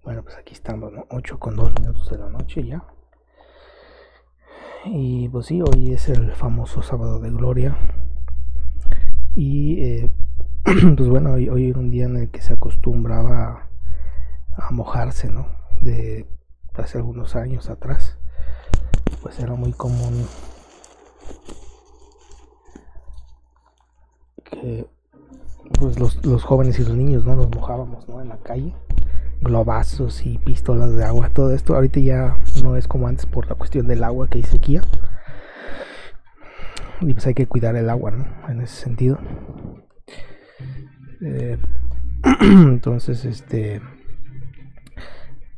Bueno, pues aquí estamos, ¿no? 8:02 de la noche ya. Y pues sí, hoy es el famoso sábado de gloria. Y pues bueno, hoy era un día en el que se acostumbraba a mojarse, ¿no? De hace algunos años atrás, pues era muy común que pues los jóvenes y los niños, ¿no? Nos mojábamos, ¿no? En la calle, globazos y pistolas de agua, todo esto ahorita ya no es como antes por la cuestión del agua, que hay sequía, y pues hay que cuidar el agua, ¿no? En ese sentido. Eh, entonces,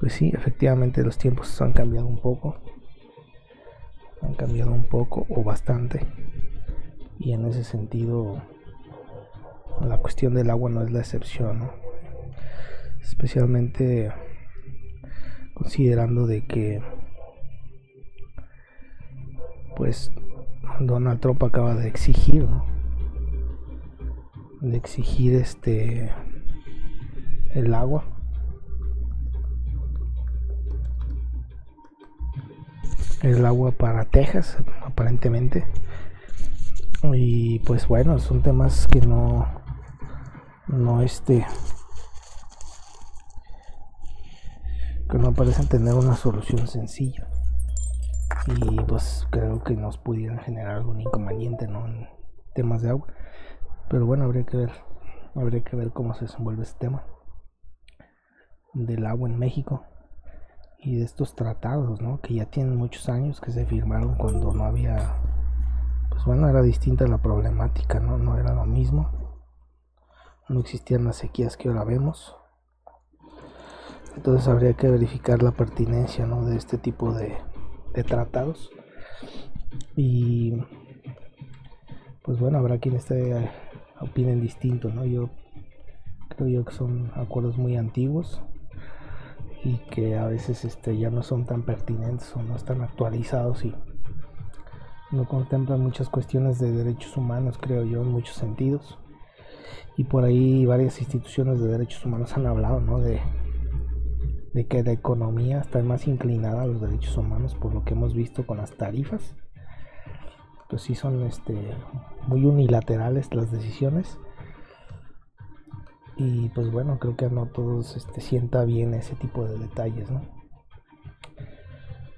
pues sí, efectivamente los tiempos han cambiado un poco o bastante, y en ese sentido la cuestión del agua no es la excepción, ¿no? Especialmente considerando de que pues Donald Trump acaba de exigir, ¿no? De exigir el agua para Texas, aparentemente. Y pues bueno, son temas que no que no parecen tener una solución sencilla, y pues creo que nos pudieran generar algún inconveniente, ¿no? En temas de agua. Pero bueno, habría que ver cómo se desenvuelve este tema del agua en México y de estos tratados, ¿no? Que ya tienen muchos años, que se firmaron cuando no había, pues bueno, era distinta la problemática, ¿no? No era lo mismo, no existían las sequías que ahora vemos. Entonces habría que verificar la pertinencia, ¿no? De este tipo de tratados. Y pues bueno, habrá quienes opinen distinto, ¿no? Yo creo que son acuerdos muy antiguos y que a veces ya no son tan pertinentes o no están actualizados, y no contemplan muchas cuestiones de derechos humanos, creo yo, en muchos sentidos. Y por ahí varias instituciones de derechos humanos han hablado, ¿no? De que la economía está más inclinada a los derechos humanos, por lo que hemos visto con las tarifas. Pues sí, son muy unilaterales las decisiones, y pues bueno, creo que a no todos sienta bien ese tipo de detalles, ¿no?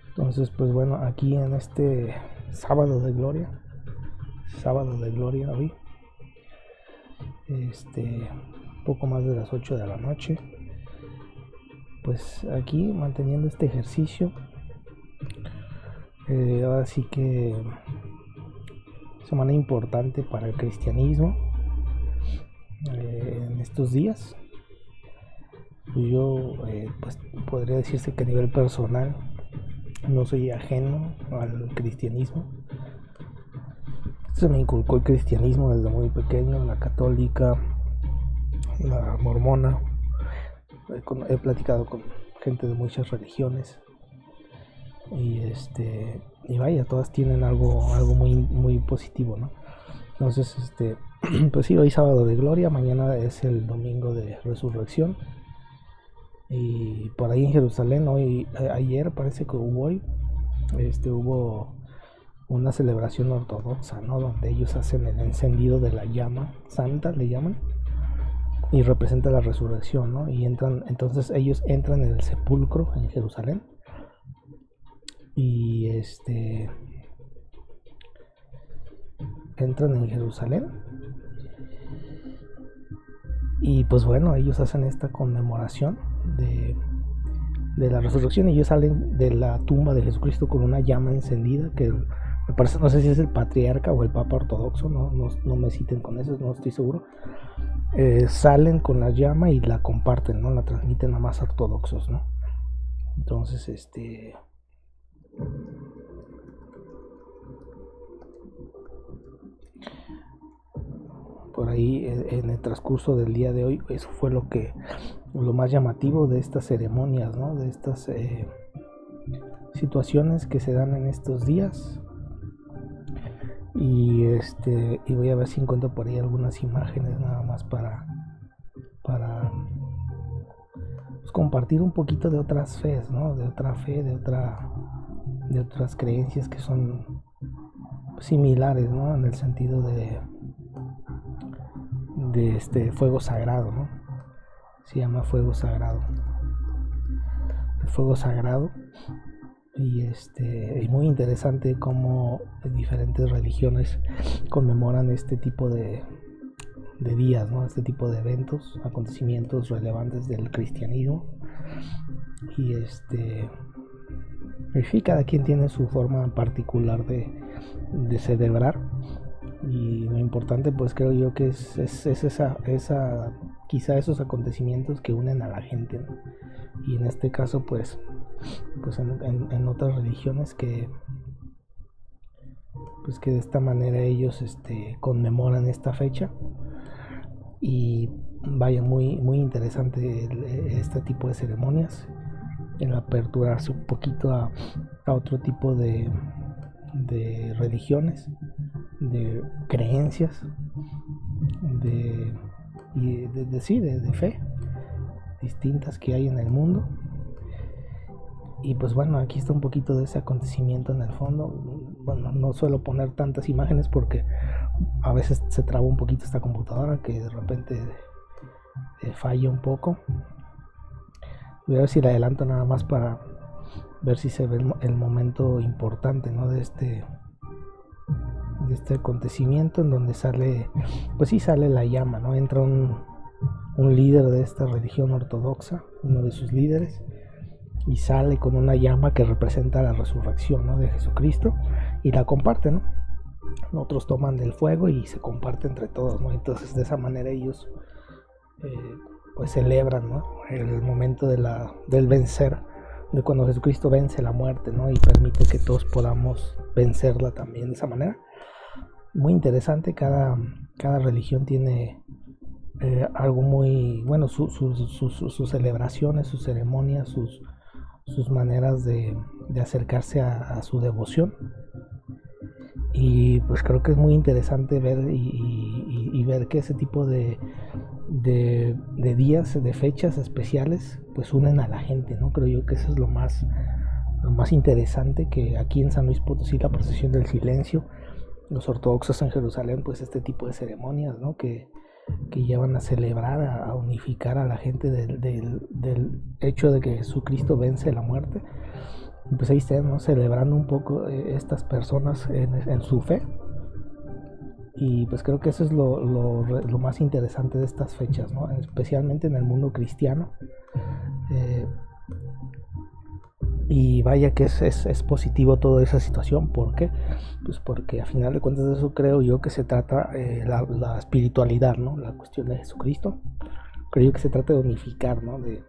Entonces pues bueno, aquí en este sábado de gloria hoy, poco más de las 8 de la noche, pues aquí manteniendo este ejercicio, ahora sí que semana importante para el cristianismo. En estos días, pues yo pues podría decirse que a nivel personal no soy ajeno al cristianismo. Se me inculcó el cristianismo desde muy pequeño, la católica, la mormona. He platicado con gente de muchas religiones, y y vaya, todas tienen algo muy muy positivo, ¿no? Entonces pues sí, hoy sábado de gloria, mañana es el domingo de resurrección, y por ahí en Jerusalén ayer parece que hubo una celebración ortodoxa, ¿no? Donde ellos hacen el encendido de la llama santa, le llaman, y representa la resurrección, ¿no? Y entonces ellos entran en el sepulcro en Jerusalén, y entran en Jerusalén, y pues bueno, ellos hacen esta conmemoración de la resurrección, y ellos salen de la tumba de Jesucristo con una llama encendida, que me parece, no sé si es el patriarca o el papa ortodoxo, no me citen con eso, no estoy seguro. Salen con la llama y la comparten, ¿no? La transmiten a más ortodoxos, ¿no? Entonces por ahí en el transcurso del día de hoy, eso fue lo más llamativo de estas ceremonias, ¿no? De estas situaciones que se dan en estos días. Y voy a ver si encuentro por ahí algunas imágenes, nada más para pues, compartir un poquito de otras fees, ¿no? De otra fe, de otras creencias que son similares, ¿no? En el sentido de este fuego sagrado, ¿no? Se llama fuego sagrado. El fuego sagrado. Y es muy interesante cómo diferentes religiones conmemoran este tipo de días, ¿no? Este tipo de eventos, acontecimientos relevantes del cristianismo. Y sí, cada quien tiene su forma particular de celebrar. Y lo importante, pues creo yo que es esa quizá esos acontecimientos que unen a la gente, ¿no? Y en este caso, pues en otras religiones que de esta manera ellos conmemoran esta fecha. Y vaya, muy interesante este tipo de ceremonias, el aperturarse un poquito a otro tipo de religiones, de creencias, de fe distintas que hay en el mundo. Y pues bueno, aquí está un poquito de ese acontecimiento en el fondo. Bueno, no suelo poner tantas imágenes porque a veces se traba un poquito esta computadora, que de repente falla un poco. Voy a ver si la adelanto nada más para ver si se ve el momento importante, ¿no? de este acontecimiento, en donde sale la llama, ¿no? Entra un líder de esta religión ortodoxa, uno de sus líderes, y sale con una llama que representa la resurrección, ¿no? De Jesucristo, y la comparte, ¿no? Otros toman del fuego y se comparte entre todos, ¿no? Entonces de esa manera ellos pues celebran, ¿no? El momento del vencer, de cuando Jesucristo vence la muerte, ¿no? Y permite que todos podamos vencerla también de esa manera. Muy interesante. Cada religión tiene algo muy bueno, sus celebraciones, sus ceremonias, sus maneras de acercarse a su devoción. Y pues creo que es muy interesante ver y ver que ese tipo de días, de fechas especiales, pues unen a la gente, ¿no? Creo yo que eso es lo más interesante, que aquí en San Luis Potosí, la procesión del silencio, los ortodoxos en Jerusalén, pues este tipo de ceremonias, ¿no? que llevan a celebrar, a unificar a la gente del hecho de que Jesucristo vence la muerte. Y pues ahí están, ¿no? Celebrando un poco estas personas en su fe. Y pues creo que eso es lo más interesante de estas fechas, ¿no? Especialmente en el mundo cristiano. Y vaya que es positivo toda esa situación. ¿Por qué? Pues porque a final de cuentas de eso creo yo que se trata la espiritualidad, ¿no? La cuestión de Jesucristo. Creo yo que se trata de unificar, ¿no? De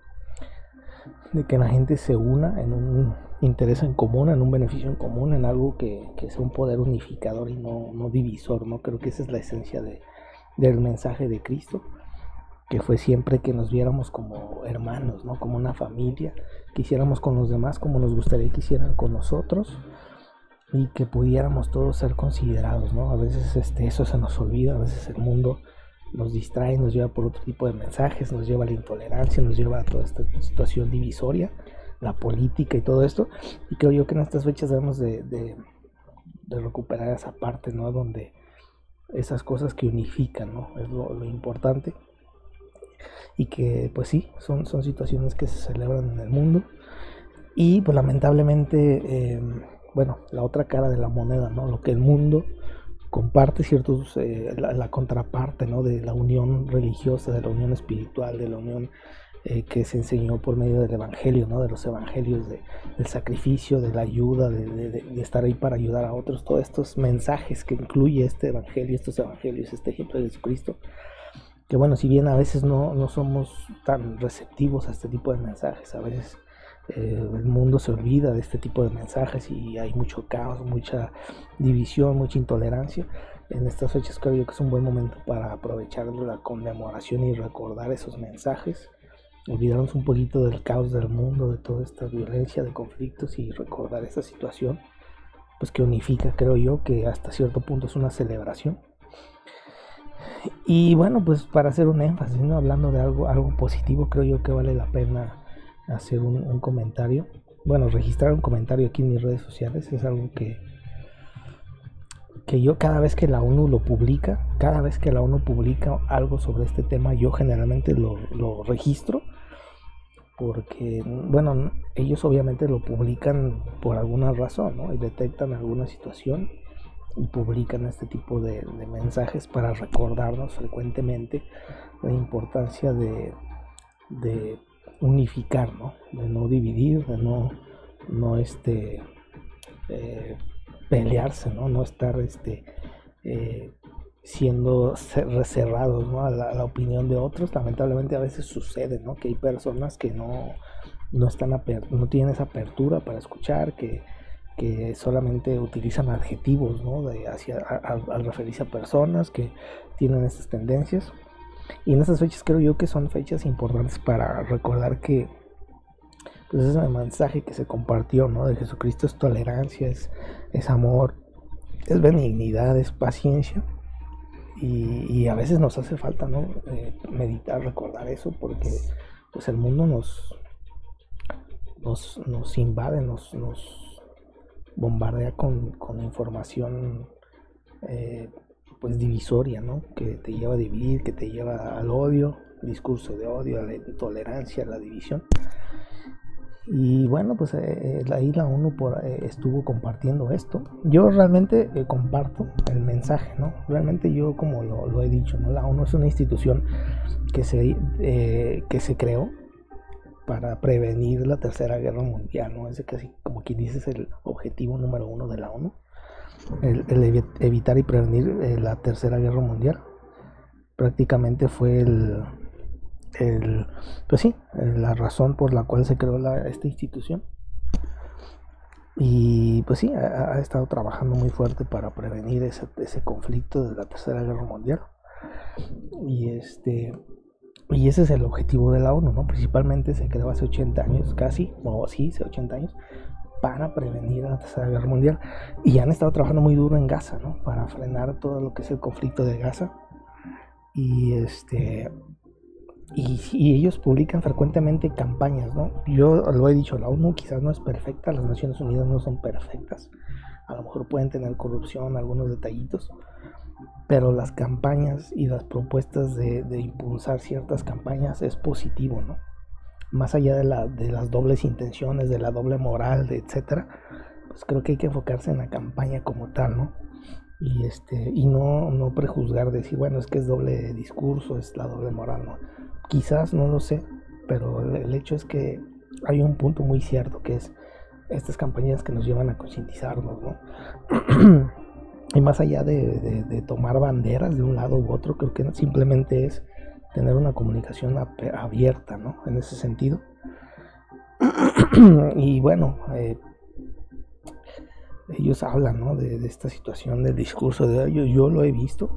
que la gente se una en un interés en común, en un beneficio en común, en algo que sea un poder unificador y no divisor, ¿no? Creo que esa es la esencia del mensaje de Cristo, que fue siempre que nos viéramos como hermanos, ¿no? Como una familia, que hiciéramos con los demás como nos gustaría que hicieran con nosotros, y que pudiéramos todos ser considerados, ¿no? A veces eso se nos olvida, a veces el mundo nos distrae, nos lleva por otro tipo de mensajes, nos lleva a la intolerancia, nos lleva a toda esta situación divisoria, la política y todo esto. Y creo yo que en estas fechas debemos de recuperar esa parte, ¿no? Donde esas cosas que unifican, ¿no? Es lo importante. Y que pues sí, son situaciones que se celebran en el mundo. Y pues lamentablemente, bueno, la otra cara de la moneda, ¿no? Lo que el mundo comparte ciertos, la contraparte, ¿no? De la unión religiosa, de la unión espiritual, de la unión que se enseñó por medio del evangelio, ¿no? De los evangelios, del sacrificio, de la ayuda, de estar ahí para ayudar a otros, todos estos mensajes que incluye este evangelio, estos evangelios, este ejemplo de Jesucristo. Que bueno, si bien a veces no somos tan receptivos a este tipo de mensajes, a veces el mundo se olvida de este tipo de mensajes y hay mucho caos, mucha división, mucha intolerancia. En estas fechas creo yo que es un buen momento para aprovechar la conmemoración y recordar esos mensajes, olvidarnos un poquito del caos del mundo, de toda esta violencia, de conflictos, y recordar esta situación, pues que unifica, creo yo, que hasta cierto punto es una celebración. Y bueno, pues para hacer un énfasis, ¿no? Hablando de algo positivo, creo yo que vale la pena hacer un comentario, bueno, registrar un comentario aquí en mis redes sociales. Es algo que yo cada vez que la ONU publica algo sobre este tema, yo generalmente lo registro, porque, bueno, ellos obviamente lo publican por alguna razón, ¿no? Y detectan alguna situación y publican este tipo de mensajes para recordarnos frecuentemente la importancia de unificar, ¿no? De no dividir, de no pelearse, no estar siendo reservados, ¿no? a la opinión de otros. Lamentablemente a veces sucede, ¿no? Que hay personas que no tienen esa apertura para escuchar, que solamente utilizan adjetivos, ¿no? Al referirse a personas que tienen estas tendencias. Y en estas fechas creo yo que son fechas importantes para recordar que, pues, ese mensaje que se compartió, ¿no? De Jesucristo es tolerancia, es amor, es benignidad, es paciencia. Y a veces nos hace falta, ¿no? Meditar, recordar eso, porque pues el mundo nos invade, nos bombardea con información pues divisoria, ¿no? Que te lleva a dividir, que te lleva al odio, discurso de odio, a la intolerancia, a la división. Y bueno, pues ahí la ONU estuvo compartiendo esto. Yo realmente comparto el mensaje, ¿no? Realmente yo, como lo he dicho, ¿no? La ONU es una institución que se creó para prevenir la Tercera Guerra Mundial, ¿no? Ese casi, como quien dice, es el objetivo número 1 de la ONU. El evitar y prevenir la Tercera Guerra Mundial. Prácticamente fue pues sí, la razón por la cual se creó esta institución. Y pues sí, ha estado trabajando muy fuerte para prevenir ese conflicto de la Tercera Guerra Mundial. Y ese es el objetivo de la ONU, ¿no? Principalmente se creó hace 80 años, hace 80 años, para prevenir la Tercera Guerra Mundial. Y han estado trabajando muy duro en Gaza, ¿no? Para frenar todo lo que es el conflicto de Gaza. Y ellos publican frecuentemente campañas, ¿no? Yo lo he dicho, la ONU quizás no es perfecta, las Naciones Unidas no son perfectas, a lo mejor pueden tener corrupción, algunos detallitos, pero las campañas y las propuestas de impulsar ciertas campañas es positivo, ¿no? Más allá de las dobles intenciones, de la doble moral, etcétera, pues creo que hay que enfocarse en la campaña como tal, ¿no? Y no prejuzgar, decir, bueno, es que es doble discurso, es la doble moral, ¿no? Quizás, no lo sé, pero el hecho es que hay un punto muy cierto, que es estas campañas que nos llevan a concientizarnos, ¿no? Y más allá de tomar banderas de un lado u otro, creo que simplemente es tener una comunicación abierta, ¿no? En ese sentido. Y bueno, ellos hablan, ¿no? de esta situación del discurso de odio. Yo he visto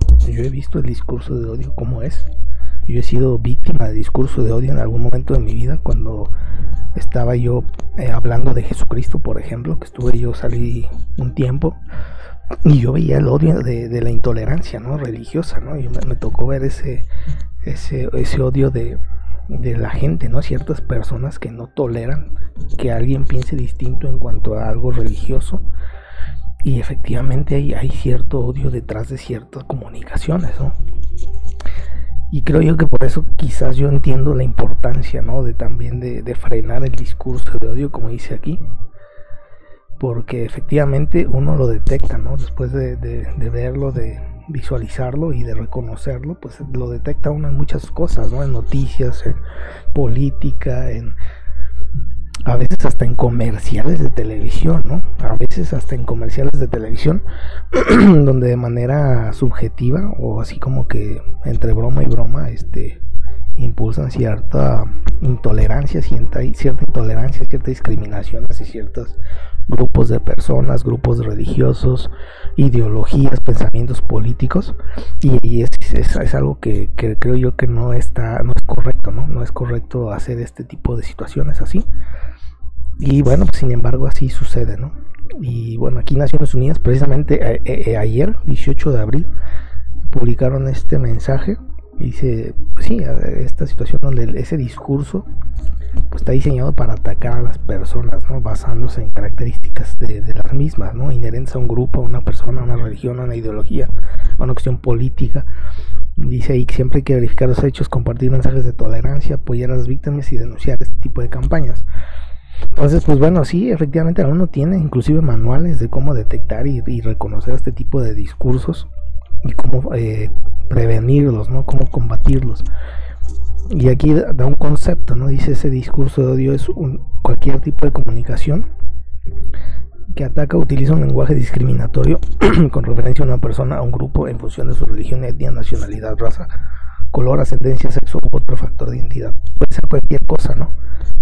el discurso de odio como es. Yo he sido víctima de discurso de odio en algún momento de mi vida, cuando estaba yo hablando de Jesucristo, por ejemplo, salí un tiempo y yo veía el odio de la intolerancia, ¿no? Religiosa, ¿no? Y me tocó ver ese odio de la gente, ¿no? Ciertas personas que no toleran que alguien piense distinto en cuanto a algo religioso. Y efectivamente hay cierto odio detrás de ciertas comunicaciones, ¿no? Y creo yo que por eso quizás yo entiendo la importancia, ¿no? También de frenar el discurso de odio, como dice aquí. Porque efectivamente uno lo detecta, ¿no? Después de verlo, de visualizarlo y de reconocerlo, pues lo detecta uno en muchas cosas, ¿no? En noticias, en política, a veces hasta en comerciales de televisión, ¿no? Donde de manera subjetiva, o así como que entre broma y broma, impulsan cierta intolerancia, cierta discriminación hacia ciertos grupos de personas, grupos religiosos, ideologías, pensamientos políticos, y es algo que creo yo que no es correcto, ¿no? No es correcto hacer este tipo de situaciones así. Y bueno, pues, sin embargo, así sucede, ¿no? Y bueno, aquí Naciones Unidas, precisamente ayer, 18 de abril, publicaron este mensaje Y dice, pues sí, esta situación donde ese discurso pues está diseñado para atacar a las personas, ¿no? Basándose en características de las mismas, ¿no? Inherentes a un grupo, a una persona, a una religión, a una ideología, a una cuestión política. Dice ahí que siempre hay que verificar los hechos, compartir mensajes de tolerancia, apoyar a las víctimas y denunciar este tipo de campañas. Entonces, pues bueno, sí, efectivamente uno tiene inclusive manuales de cómo detectar y reconocer este tipo de discursos y cómo prevenirlos, ¿no? Cómo combatirlos. Y aquí da un concepto, ¿no? Dice, ese discurso de odio es cualquier tipo de comunicación que ataca o utiliza un lenguaje discriminatorio con referencia a una persona, a un grupo, en función de su religión, etnia, nacionalidad, raza, color, ascendencia, sexo u otro factor de identidad. Puede ser cualquier cosa, ¿no?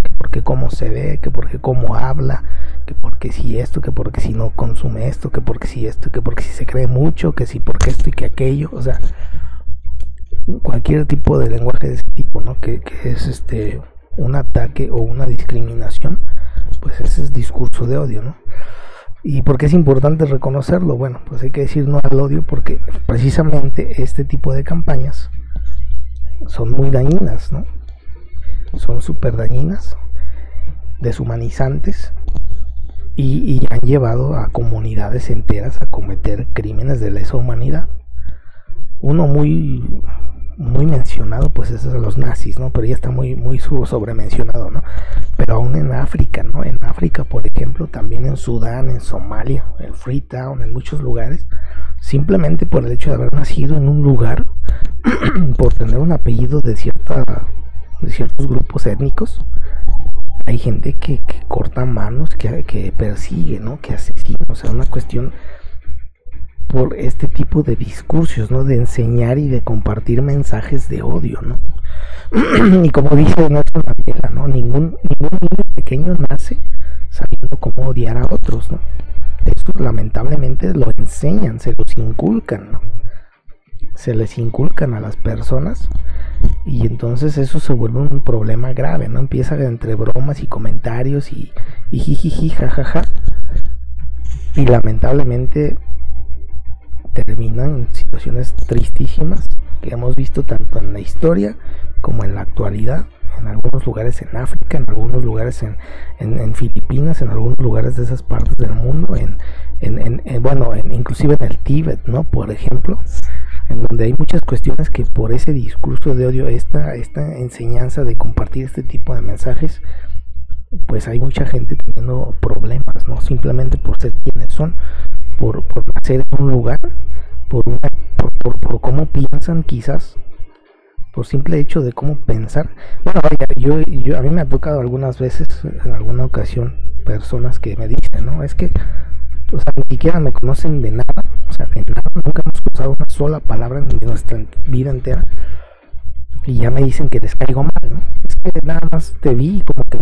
Que porque cómo se ve, que porque cómo habla, que porque si esto, que porque si no consume esto, que porque si esto, que porque si se cree mucho, que si porque esto y que aquello. O sea, cualquier tipo de lenguaje de ese tipo, ¿no? Que es un ataque o una discriminación, pues ese es discurso de odio, ¿no? ¿Y por qué es importante reconocerlo? Bueno, pues hay que decir no al odio porque precisamente este tipo de campañas son muy dañinas, ¿no? Son súper dañinas, deshumanizantes y han llevado a comunidades enteras a cometer crímenes de lesa humanidad. Uno muy mencionado pues es a los nazis, ¿no? Pero ya está muy sobremencionado, ¿no? Pero aún en África, ¿no? En África, por ejemplo, también en Sudán, en Somalia, en Freetown, en muchos lugares, simplemente por el hecho de haber nacido en un lugar, por tener un apellido de ciertos grupos étnicos, hay gente que corta manos, que persigue, ¿no? Que asesina, o sea, una cuestión por este tipo de discursos, ¿no? De enseñar y de compartir mensajes de odio, ¿no? Y como dice Nelson Mandela, ¿no? Ningún niño pequeño nace sabiendo cómo odiar a otros, ¿no? Eso lamentablemente lo enseñan, se los inculcan, ¿no? Se les inculcan a las personas y entonces eso se vuelve un problema grave, ¿no? Empieza entre bromas y comentarios y jijiji, jajaja, y lamentablemente termina en situaciones tristísimas que hemos visto tanto en la historia como en la actualidad, en algunos lugares en África, en algunos lugares en Filipinas, en algunos lugares de esas partes del mundo, inclusive en el Tíbet, ¿no? Por ejemplo, en donde hay muchas cuestiones que por ese discurso de odio, esta enseñanza de compartir este tipo de mensajes, pues hay mucha gente teniendo problemas, ¿no? Simplemente por ser quienes son, por nacer en un lugar, por cómo piensan, quizás por simple hecho de cómo pensar. Bueno, vaya, a mí me ha tocado algunas veces, en alguna ocasión, personas que me dicen, ¿no? Es que, o sea, ni siquiera me conocen de nada, o sea, de nada, nunca hemos usado una sola palabra en nuestra vida entera, y ya me dicen que les caigo mal, ¿no? Es que nada más te vi como que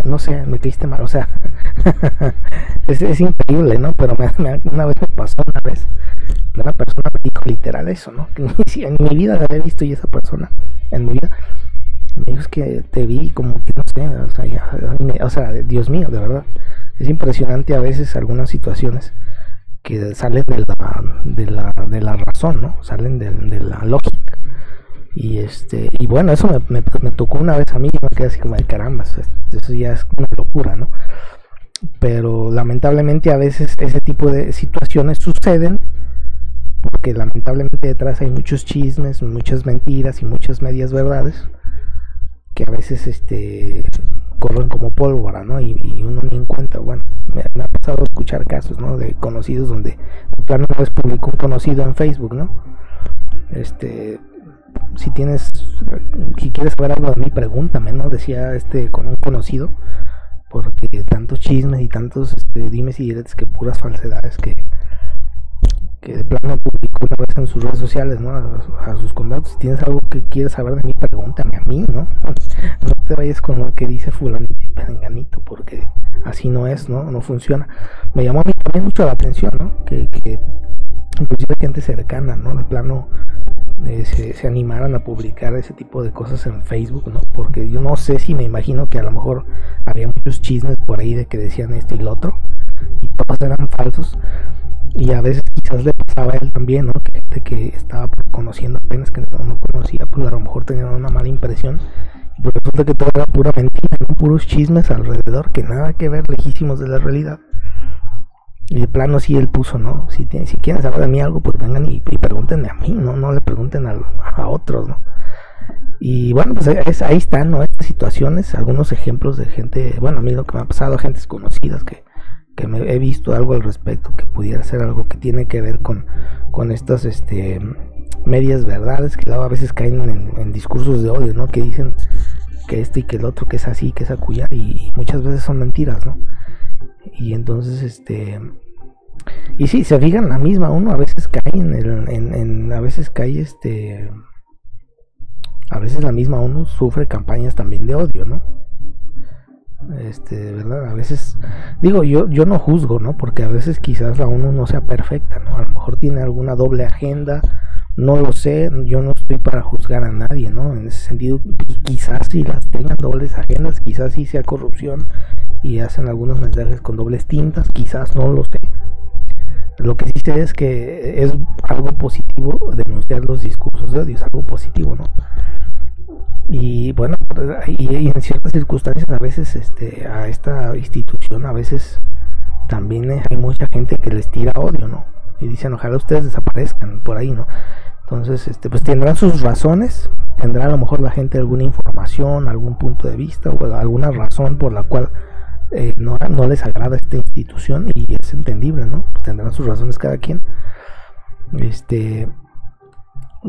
no sé, me caíste mal, o sea, es increíble, ¿no? Pero una vez me pasó, una persona me dijo literal eso, ¿no? Que en mi vida la había visto, y esa persona, en mi vida, me dijo, es que te vi como que no sé, o sea, Dios mío, de verdad, es impresionante a veces algunas situaciones que salen de la razón, ¿no? Salen de la lógica. Y bueno, eso me tocó una vez a mí, me quedé así como de caramba, eso ya es una locura, ¿no? Pero lamentablemente a veces ese tipo de situaciones suceden porque lamentablemente detrás hay muchos chismes, muchas mentiras y muchas medias verdades que a veces corren como pólvora, ¿no? Y uno ni en cuenta. Bueno, me ha pasado escuchar casos, ¿no? De conocidos donde en plano una vez publicó un conocido en Facebook, ¿no? Si quieres saber algo de mí, pregúntame, ¿no? Decía con un conocido, porque tantos chismes y tantos dimes y diretes, que puras falsedades que de plano publicó una vez en sus redes sociales, ¿no? A sus contactos. Si tienes algo que quieres saber de mí, pregúntame a mí, ¿no? No te vayas con lo que dice fulanito y perenganito, porque así no es, ¿no? No funciona. Me llamó a mí también mucho la atención, ¿no? Que inclusive gente cercana, ¿no? De plano se animaran a publicar ese tipo de cosas en Facebook, ¿no? Porque yo no sé, si me imagino que a lo mejor había muchos chismes por ahí de que decían esto y lo otro, y todos eran falsos, y a veces quizás le pasaba a él también, ¿no? Que gente que estaba conociendo apenas, que no conocía, pues a lo mejor tenían una mala impresión, y pues resulta que todo era pura mentira, ¿no? Puros chismes alrededor que nada que ver, lejísimos de la realidad. Y de plano sí él puso, ¿no? Si quieren saber de mí algo, pues vengan y pregúntenme a mí, no le pregunten a otros, ¿no? Y bueno, pues ahí están, ¿no? Estas situaciones, algunos ejemplos de gente, bueno, a mí lo que me ha pasado, gentes conocidas que me he visto algo al respecto, que pudiera ser algo que tiene que ver con estas medias verdades que luego a veces caen en discursos de odio, ¿no? Que dicen que y que el otro, que es así, que es acullá, y muchas veces son mentiras, ¿no? Y entonces y sí, se fijan la misma, uno a veces cae a veces cae a veces la misma uno sufre campañas también de odio, ¿no? ¿Verdad? A veces, digo, yo no juzgo, ¿no? Porque a veces quizás la ONU no sea perfecta, ¿no? A lo mejor tiene alguna doble agenda, no lo sé, yo no estoy para juzgar a nadie, ¿no? En ese sentido, quizás si las tengan dobles agendas, quizás sí sea corrupción y hacen algunos mensajes con dobles tintas, quizás no lo sé. Lo que sí sé es que es algo positivo denunciar los discursos de odio, es algo positivo, ¿no? Y bueno, y en ciertas circunstancias a veces a esta institución a veces también hay mucha gente que les tira odio, ¿no? Y dicen, ojalá ustedes desaparezcan por ahí, ¿no? Entonces, pues tendrán sus razones, tendrá a lo mejor la gente alguna información, algún punto de vista o alguna razón por la cual no les agrada esta institución, y es entendible, ¿no? Pues tendrán sus razones cada quien.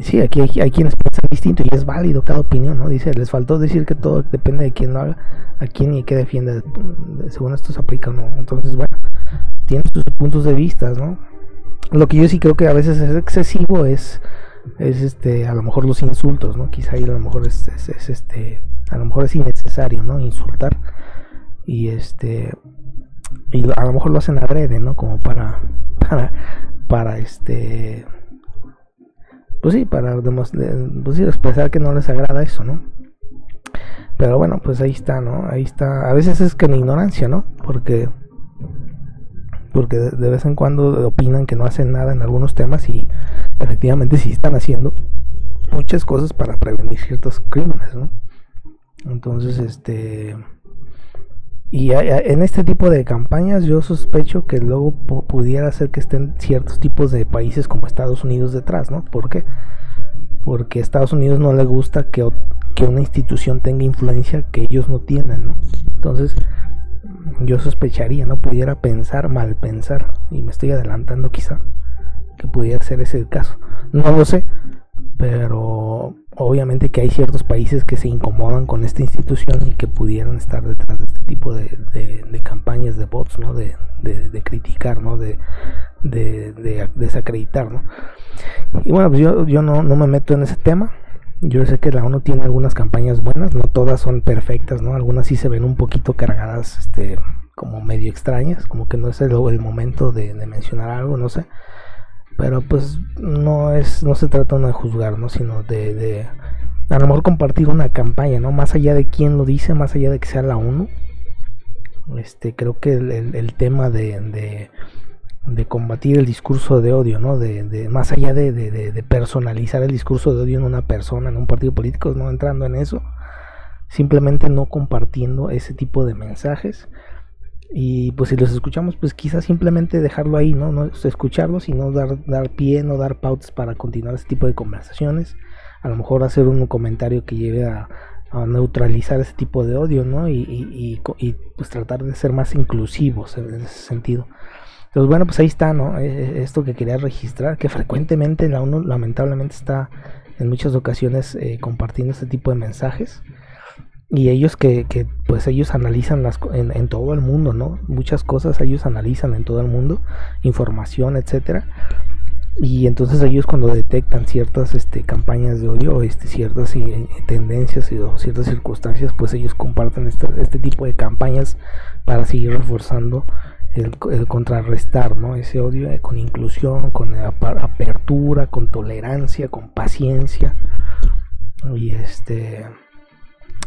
Sí, aquí hay quienes piensan distinto y es válido cada opinión, ¿no? Dice, les faltó decir que todo depende de quién lo haga, a quién y qué defiende, según esto se aplica o no. Entonces, bueno, tienen sus puntos de vista, ¿no? Lo que yo sí creo que a veces es excesivo es a lo mejor los insultos, ¿no? Quizá ahí a lo mejor a lo mejor es innecesario, ¿no? Insultar y y a lo mejor lo hacen adrede, ¿no? Como para pues sí, para pues sí, expresar que no les agrada eso, ¿no? Pero bueno, pues ahí está, ¿no? Ahí está. A veces es que en ignorancia, ¿no? Porque de vez en cuando opinan que no hacen nada en algunos temas y efectivamente sí están haciendo muchas cosas para prevenir ciertos crímenes, ¿no? Entonces, y en este tipo de campañas yo sospecho que luego pudiera ser que estén ciertos tipos de países como Estados Unidos detrás, ¿no? ¿Por qué? Porque a Estados Unidos no le gusta que una institución tenga influencia que ellos no tienen, ¿no? Entonces yo sospecharía, ¿no? Pudiera mal pensar, y me estoy adelantando quizá, que pudiera ser ese el caso. No lo sé, pero obviamente que hay ciertos países que se incomodan con esta institución y que pudieran estar detrás de este tipo de campañas de bots, ¿no? De criticar, ¿no? De desacreditar, ¿no? Y bueno, pues yo no me meto en ese tema. Yo sé que la ONU tiene algunas campañas buenas, no todas son perfectas, ¿no? Algunas sí se ven un poquito cargadas, como medio extrañas, como que no es el momento de mencionar algo, no sé. Pero pues no se trata de juzgar, ¿no? Sino de a lo mejor compartir una campaña, ¿no? Más allá de quién lo dice, más allá de que sea la ONU. Creo que el tema de combatir el discurso de odio, ¿no? Más allá de personalizar el discurso de odio en una persona, en un partido político, no entrando en eso, simplemente no compartiendo ese tipo de mensajes. Y pues si los escuchamos, pues quizás simplemente dejarlo ahí, no escucharlos y no dar pie, no dar pautas para continuar ese tipo de conversaciones. A lo mejor hacer un comentario que lleve a neutralizar ese tipo de odio, ¿no? Y pues tratar de ser más inclusivos en ese sentido. Entonces bueno, pues ahí está, ¿no? Esto que quería registrar, que frecuentemente la ONU lamentablemente está en muchas ocasiones compartiendo este tipo de mensajes. Y ellos que pues ellos analizan en todo el mundo, ¿no? Muchas cosas ellos analizan en todo el mundo, información, etcétera. Y entonces ellos cuando detectan ciertas campañas de odio, ciertas tendencias o ciertas circunstancias, pues ellos comparten este tipo de campañas para seguir reforzando el contrarrestar, ¿no? Ese odio con inclusión, con apertura, con tolerancia, con paciencia.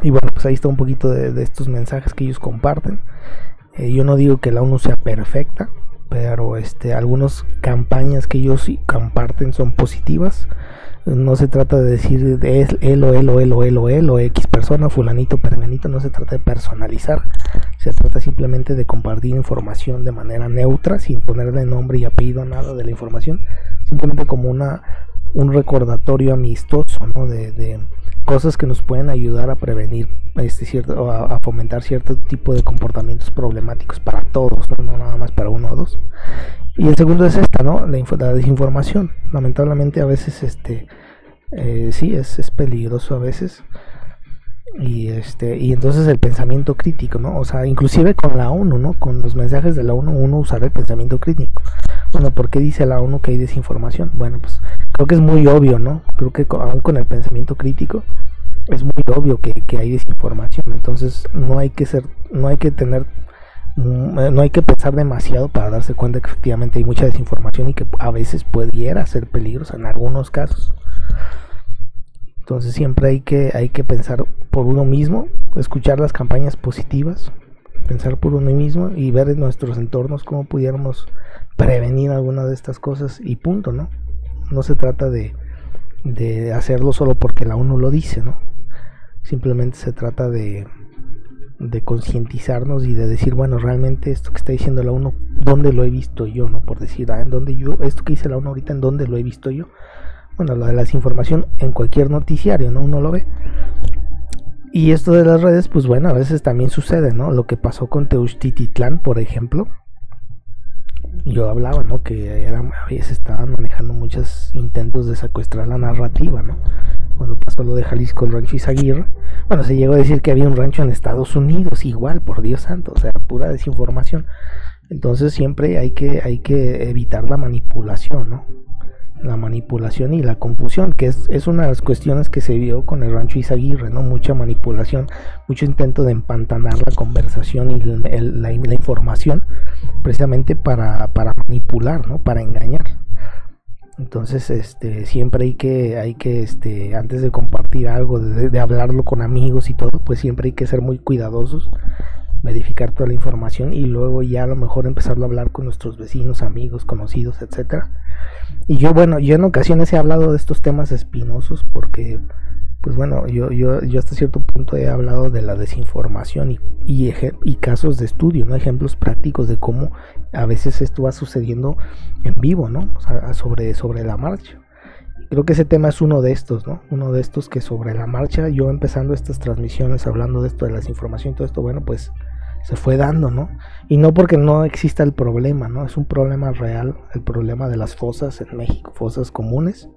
Y bueno, pues ahí está un poquito de estos mensajes que ellos comparten. Yo no digo que la ONU sea perfecta, pero algunas campañas que ellos comparten son positivas. No se trata de decir él o él o él o él o él o X persona, fulanito, perenganito. No se trata de personalizar, se trata simplemente de compartir información de manera neutra, sin ponerle nombre y apellido a nada de la información, simplemente como un recordatorio amistoso, ¿no? de cosas que nos pueden ayudar a prevenir a fomentar cierto tipo de comportamientos problemáticos para todos, no nada más para uno o dos. Y el segundo es esta, ¿no? La desinformación. Lamentablemente a veces sí es peligroso a veces. Y entonces el pensamiento crítico, ¿no? O sea, inclusive con la ONU, ¿no? Con los mensajes de la ONU, uno usará el pensamiento crítico. Bueno, ¿por qué dice la ONU que hay desinformación? Bueno, pues creo que es muy obvio, ¿no? Creo que aún con el pensamiento crítico es muy obvio que hay desinformación. Entonces no hay que pensar demasiado para darse cuenta que efectivamente hay mucha desinformación y que a veces pudiera ser peligrosa en algunos casos. Entonces siempre hay que pensar por uno mismo, escuchar las campañas positivas, pensar por uno mismo y ver en nuestros entornos cómo pudiéramos prevenir alguna de estas cosas y punto, ¿no? No se trata de hacerlo solo porque la ONU lo dice, ¿no? Simplemente se trata de concientizarnos y de decir, bueno, realmente esto que está diciendo la ONU, ¿dónde lo he visto yo? No por decir, en dónde esto que dice la ONU ahorita, ¿en dónde lo he visto yo? Bueno, lo de la desinformación en cualquier noticiario, ¿no? Uno lo ve. Y esto de las redes, pues bueno, a veces también sucede, ¿no? Lo que pasó con Teuchtititlán, por ejemplo. Yo hablaba, ¿no? Que a veces estaban manejando muchos intentos de secuestrar la narrativa, ¿no? Cuando pasó lo de Jalisco, el rancho Izaguirre, bueno, se llegó a decir que había un rancho en Estados Unidos, igual, por Dios santo, o sea, pura desinformación. Entonces siempre hay que evitar la manipulación, ¿no? La manipulación y la confusión, que es una de las cuestiones que se vio con el rancho Izaguirre, ¿no? Mucha manipulación, mucho intento de empantanar la conversación y la información, precisamente para manipular, ¿no? Para engañar. Entonces siempre hay que antes de compartir algo, de hablarlo con amigos y todo, pues siempre hay que ser muy cuidadosos, verificar toda la información y luego ya a lo mejor empezarlo a hablar con nuestros vecinos, amigos, conocidos, etcétera. Y yo en ocasiones he hablado de estos temas espinosos porque, pues bueno, yo hasta cierto punto he hablado de la desinformación y casos de estudio, ¿no? Ejemplos prácticos de cómo a veces esto va sucediendo en vivo, ¿no? O sea, sobre la marcha. Creo que ese tema es uno de estos, ¿no? Uno de estos que sobre la marcha, yo empezando estas transmisiones hablando de esto, de la desinformación y todo esto, bueno, pues se fue dando, ¿no? Y no porque no exista el problema, ¿no? Es un problema real, el problema de las fosas en México, fosas comunes,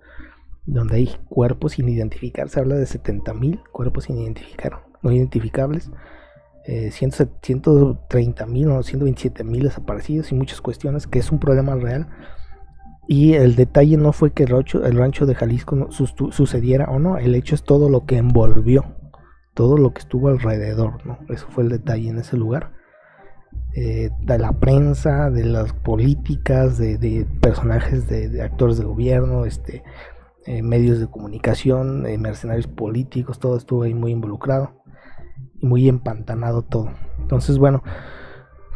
donde hay cuerpos sin identificar. Se habla de 70,000 cuerpos sin identificar, no identificables, 130,000 o 127,000 desaparecidos y muchas cuestiones, que es un problema real. Y el detalle no fue que el rancho de Jalisco sucediera o no, el hecho es todo lo que envolvió, todo lo que estuvo alrededor, ¿no? Eso fue el detalle en ese lugar. De la prensa, de las políticas, de personajes, de actores de gobierno, medios de comunicación, mercenarios políticos, todo estuvo ahí muy involucrado y muy empantanado todo. Entonces, bueno,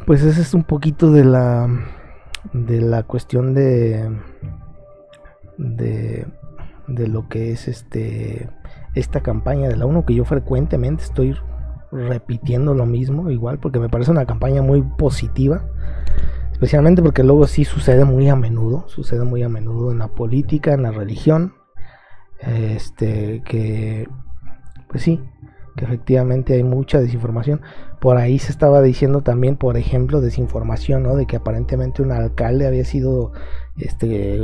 pues ese es un poquito de la cuestión de lo que es esta campaña de la ONU, que yo frecuentemente estoy repitiendo lo mismo, igual, porque me parece una campaña muy positiva, especialmente porque luego sí sucede muy a menudo en la política, en la religión, que pues sí, que efectivamente hay mucha desinformación. Por ahí se estaba diciendo también, por ejemplo, desinformación, ¿no? De que aparentemente un alcalde había sido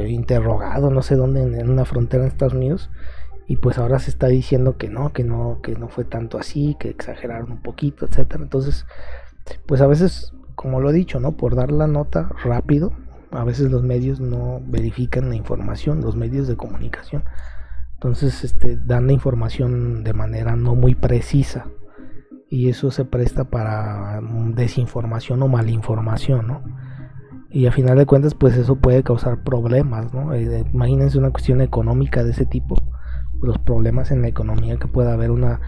interrogado no sé dónde en una frontera en Estados Unidos, y pues ahora se está diciendo que no fue tanto así, que exageraron un poquito, etcétera. Entonces, pues a veces, como lo he dicho, ¿no? Por dar la nota rápido, a veces los medios no verifican la información, los medios de comunicación. Entonces, dan la información de manera no muy precisa, y eso se presta para desinformación o malinformación, ¿no? Y a final de cuentas, pues eso puede causar problemas, ¿no? Imagínense una cuestión económica de ese tipo, los problemas en la economía que pueda haber, una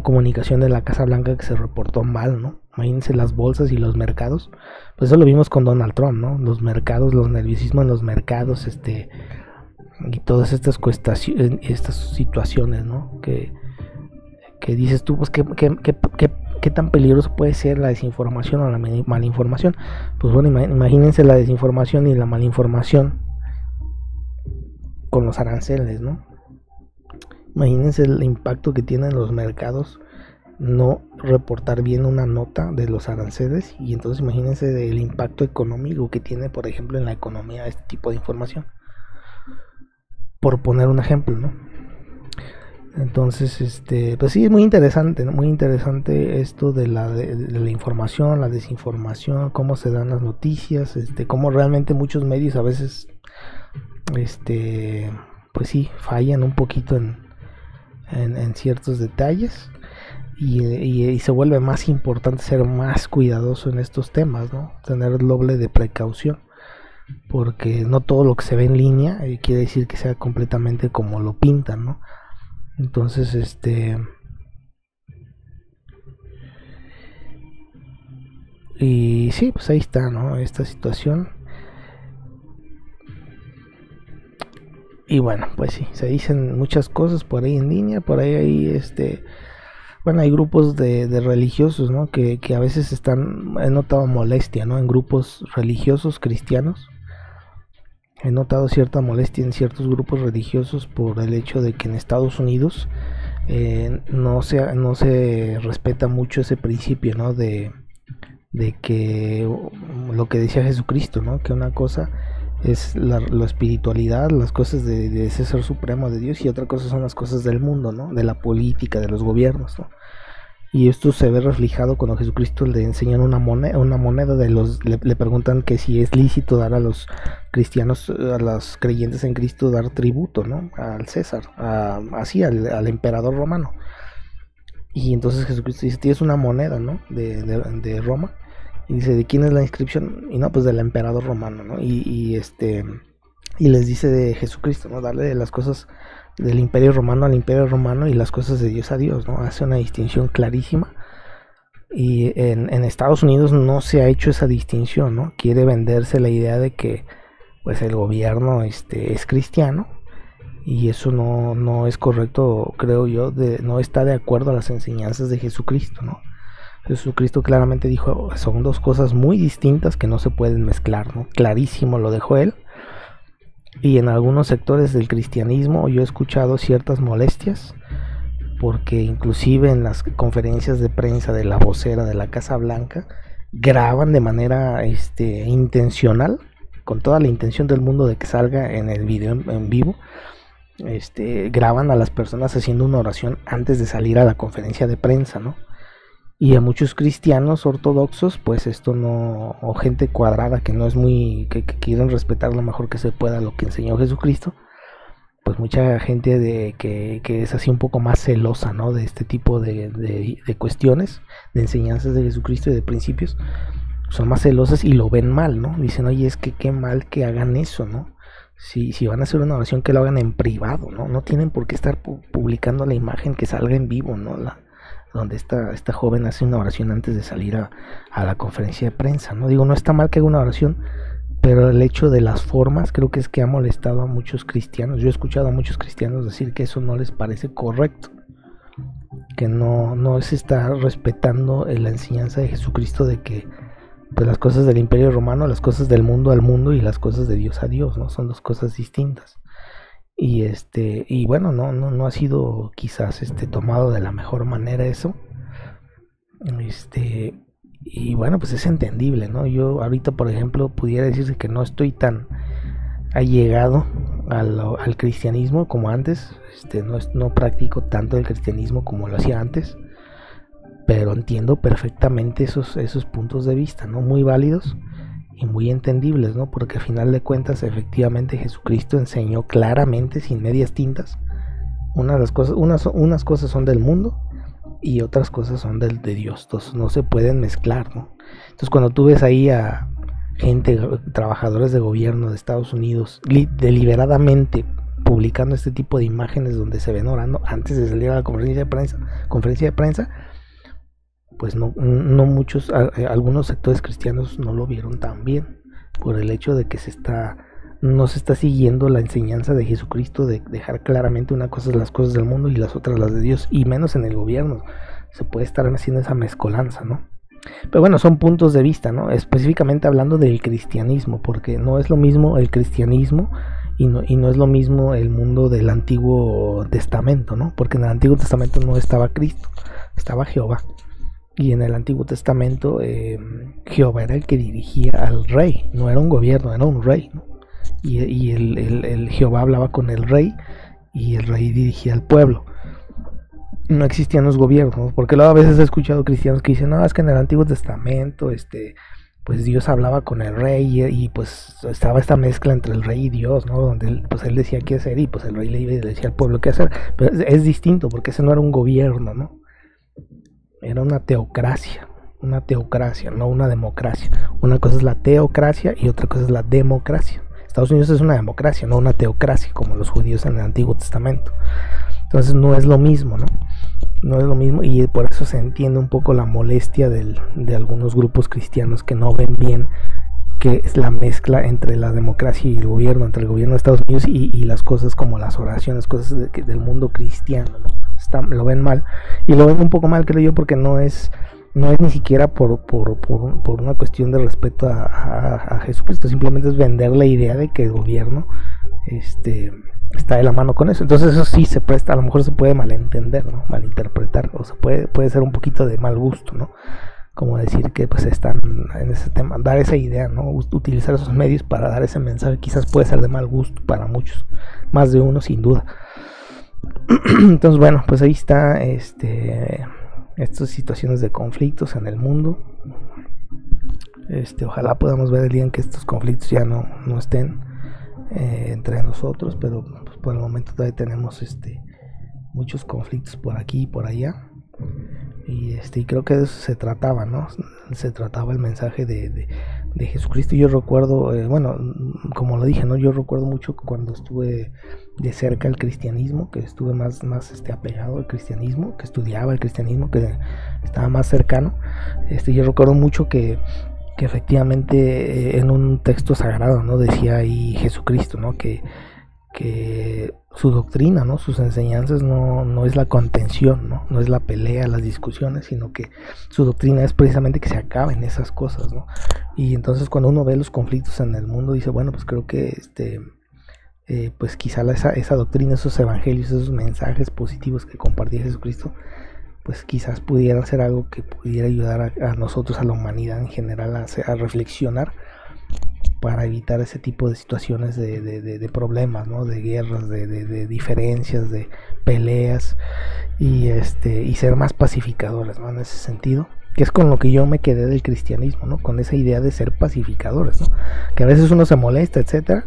comunicación de la Casa Blanca que se reportó mal, ¿no? Imagínense las bolsas y los mercados. Pues eso lo vimos con Donald Trump, ¿no? Los mercados, los nerviosismos en los mercados, y todas estas situaciones, ¿no? Que dices tú, pues, ¿qué tan peligroso puede ser la desinformación o la malinformación? Pues bueno, imagínense la desinformación y la malinformación con los aranceles, ¿no? Imagínense el impacto que tienen los mercados no reportar bien una nota de los aranceles, y entonces imagínense el impacto económico que tiene, por ejemplo, en la economía este tipo de información, por poner un ejemplo, ¿no? Entonces, pues sí, es muy interesante, ¿no? Muy interesante esto de la información, la desinformación, cómo se dan las noticias, cómo realmente muchos medios a veces, pues sí, fallan un poquito en ciertos detalles, y se vuelve más importante ser más cuidadoso en estos temas, ¿no? Tener el doble de precaución, porque no todo lo que se ve en línea quiere decir que sea completamente como lo pintan, ¿no? Entonces, y sí, pues ahí está, ¿no? Esta situación. Y bueno, pues sí, se dicen muchas cosas por ahí en línea, por ahí hay, bueno, hay grupos de religiosos, ¿no? Que a veces he notado molestia, ¿no? En grupos religiosos cristianos. He notado cierta molestia en ciertos grupos religiosos por el hecho de que en Estados Unidos no se respeta mucho ese principio, ¿no? De que lo que decía Jesucristo, ¿no? Que una cosa es la espiritualidad, las cosas de ese ser supremo de Dios, y otra cosa son las cosas del mundo, ¿no? De la política, de los gobiernos, ¿no? Y esto se ve reflejado cuando Jesucristo le enseñan una moneda le preguntan que si es lícito dar a los cristianos, a los creyentes en Cristo, dar tributo, ¿no? Al César, así al emperador romano. Y entonces Jesucristo dice, tienes una moneda, ¿no? De Roma. Y dice, ¿de quién es la inscripción? Y no, pues del emperador romano, ¿no? Y les dice de Jesucristo, ¿no? Darle las cosas del imperio romano al imperio romano, y las cosas de Dios a Dios, ¿no? Hace una distinción clarísima. Y en Estados Unidos no se ha hecho esa distinción, ¿no? Quiere venderse la idea de que pues el gobierno es cristiano, y eso no es correcto, creo yo, no está de acuerdo a las enseñanzas de Jesucristo, ¿no? Jesucristo claramente dijo, son dos cosas muy distintas que no se pueden mezclar, ¿no? Clarísimo lo dejó él. Y en algunos sectores del cristianismo yo he escuchado ciertas molestias, porque inclusive en las conferencias de prensa de la vocera de la Casa Blanca graban de manera intencional, con toda la intención del mundo de que salga en el video en vivo, graban a las personas haciendo una oración antes de salir a la conferencia de prensa, ¿no? Y a muchos cristianos ortodoxos, pues esto no, o gente cuadrada que no es que quieren respetar lo mejor que se pueda lo que enseñó Jesucristo, pues mucha gente que es así un poco más celosa, ¿no? De este tipo de cuestiones, de enseñanzas de Jesucristo y de principios, son más celosas y lo ven mal, ¿no? Dicen, oye, es que qué mal que hagan eso, ¿no? Si van a hacer una oración, que lo hagan en privado, ¿no? No tienen por qué estar publicando la imagen, que salga en vivo, ¿no? Donde esta joven hace una oración antes de salir a la conferencia de prensa, ¿no? Digo, no está mal que haga una oración, pero el hecho de las formas creo que es que ha molestado a muchos cristianos. Yo he escuchado a muchos cristianos decir que eso no les parece correcto, que no se está respetando la enseñanza de Jesucristo de que pues las cosas del imperio romano, las cosas del mundo al mundo, y las cosas de Dios a Dios, ¿no? Son dos cosas distintas. Y bueno, no ha sido quizás tomado de la mejor manera eso. Y bueno, pues es entendible, ¿no? Yo ahorita, por ejemplo, pudiera decirse que no estoy tan allegado al cristianismo como antes. No practico tanto el cristianismo como lo hacía antes, pero entiendo perfectamente esos puntos de vista, ¿no? Muy válidos y muy entendibles, ¿no? Porque al final de cuentas, efectivamente, Jesucristo enseñó claramente, sin medias tintas, unas cosas son del mundo y otras cosas son de Dios. Entonces no se pueden mezclar, ¿no? Entonces cuando tú ves ahí a gente, trabajadores de gobierno de Estados Unidos, deliberadamente publicando este tipo de imágenes donde se ven orando antes de salir a la conferencia de prensa, pues no muchos, algunos sectores cristianos no lo vieron tan bien, por el hecho de que no se está siguiendo la enseñanza de Jesucristo, de dejar claramente una cosa es las cosas del mundo y las otras las de Dios, y menos en el gobierno. Se puede estar haciendo esa mezcolanza, ¿no? Pero bueno, son puntos de vista, ¿no? Específicamente hablando del cristianismo, porque no es lo mismo el cristianismo y no es lo mismo el mundo del Antiguo Testamento, ¿no? Porque en el Antiguo Testamento no estaba Cristo, estaba Jehová. Y en el Antiguo Testamento Jehová era el que dirigía al rey, no era un gobierno, era un rey, ¿no? Y el Jehová hablaba con el rey y el rey dirigía al pueblo. No existían los gobiernos, porque luego a veces he escuchado cristianos que dicen, no, es que en el Antiguo Testamento pues Dios hablaba con el rey y pues estaba esta mezcla entre el rey y Dios, ¿no? Donde él decía qué hacer y pues el rey le decía al pueblo qué hacer. Pero es distinto, porque ese no era un gobierno, ¿no? Era una teocracia, no una democracia. Una cosa es la teocracia y otra cosa es la democracia. Estados Unidos es una democracia, no una teocracia como los judíos en el Antiguo Testamento. Entonces no es lo mismo, ¿no? No es lo mismo, y por eso se entiende un poco la molestia de algunos grupos cristianos que no ven bien que es la mezcla entre la democracia y el gobierno, entre el gobierno de Estados Unidos y las cosas como las oraciones, cosas del mundo cristiano, ¿no? Lo ven mal, y lo ven un poco mal, creo yo, porque no es ni siquiera por una cuestión de respeto a Jesucristo, simplemente es vender la idea de que el gobierno está de la mano con eso. Entonces eso sí se presta, a lo mejor se puede malentender, ¿no? Malinterpretar, o se puede ser un poquito de mal gusto, ¿no? Como decir que pues están en ese tema, dar esa idea, ¿no? Utilizar esos medios para dar ese mensaje, quizás puede ser de mal gusto para muchos, más de uno sin duda. Entonces bueno, pues ahí está estas situaciones de conflictos en el mundo. Ojalá podamos ver el día en que estos conflictos ya no estén entre nosotros, pero pues, por el momento todavía tenemos muchos conflictos por aquí y por allá, y creo que de eso se trataba, ¿no? Se trataba el mensaje de Jesucristo. Yo recuerdo, bueno, como lo dije, ¿no? Yo recuerdo mucho cuando estuve de cerca el cristianismo, que estuve más apegado al cristianismo, que estudiaba el cristianismo, que estaba más cercano. Yo recuerdo mucho que efectivamente en un texto sagrado, ¿no? Decía ahí Jesucristo, ¿no? Que su doctrina, ¿no? Sus enseñanzas no es la contención, ¿no? Es la pelea, las discusiones, sino que su doctrina es precisamente que se acaben esas cosas, ¿no? Y entonces cuando uno ve los conflictos en el mundo dice, bueno, pues creo que pues quizá esa doctrina, esos evangelios, esos mensajes positivos que compartía Jesucristo, pues quizás pudieran ser algo que pudiera ayudar a nosotros, a la humanidad en general, a reflexionar para evitar ese tipo de situaciones de problemas, ¿no? De guerras, de diferencias, de peleas, y ser más pacificadores, ¿no? En ese sentido, que es con lo que yo me quedé del cristianismo, ¿no? Con esa idea de ser pacificadores, ¿no? Que a veces uno se molesta, etcétera,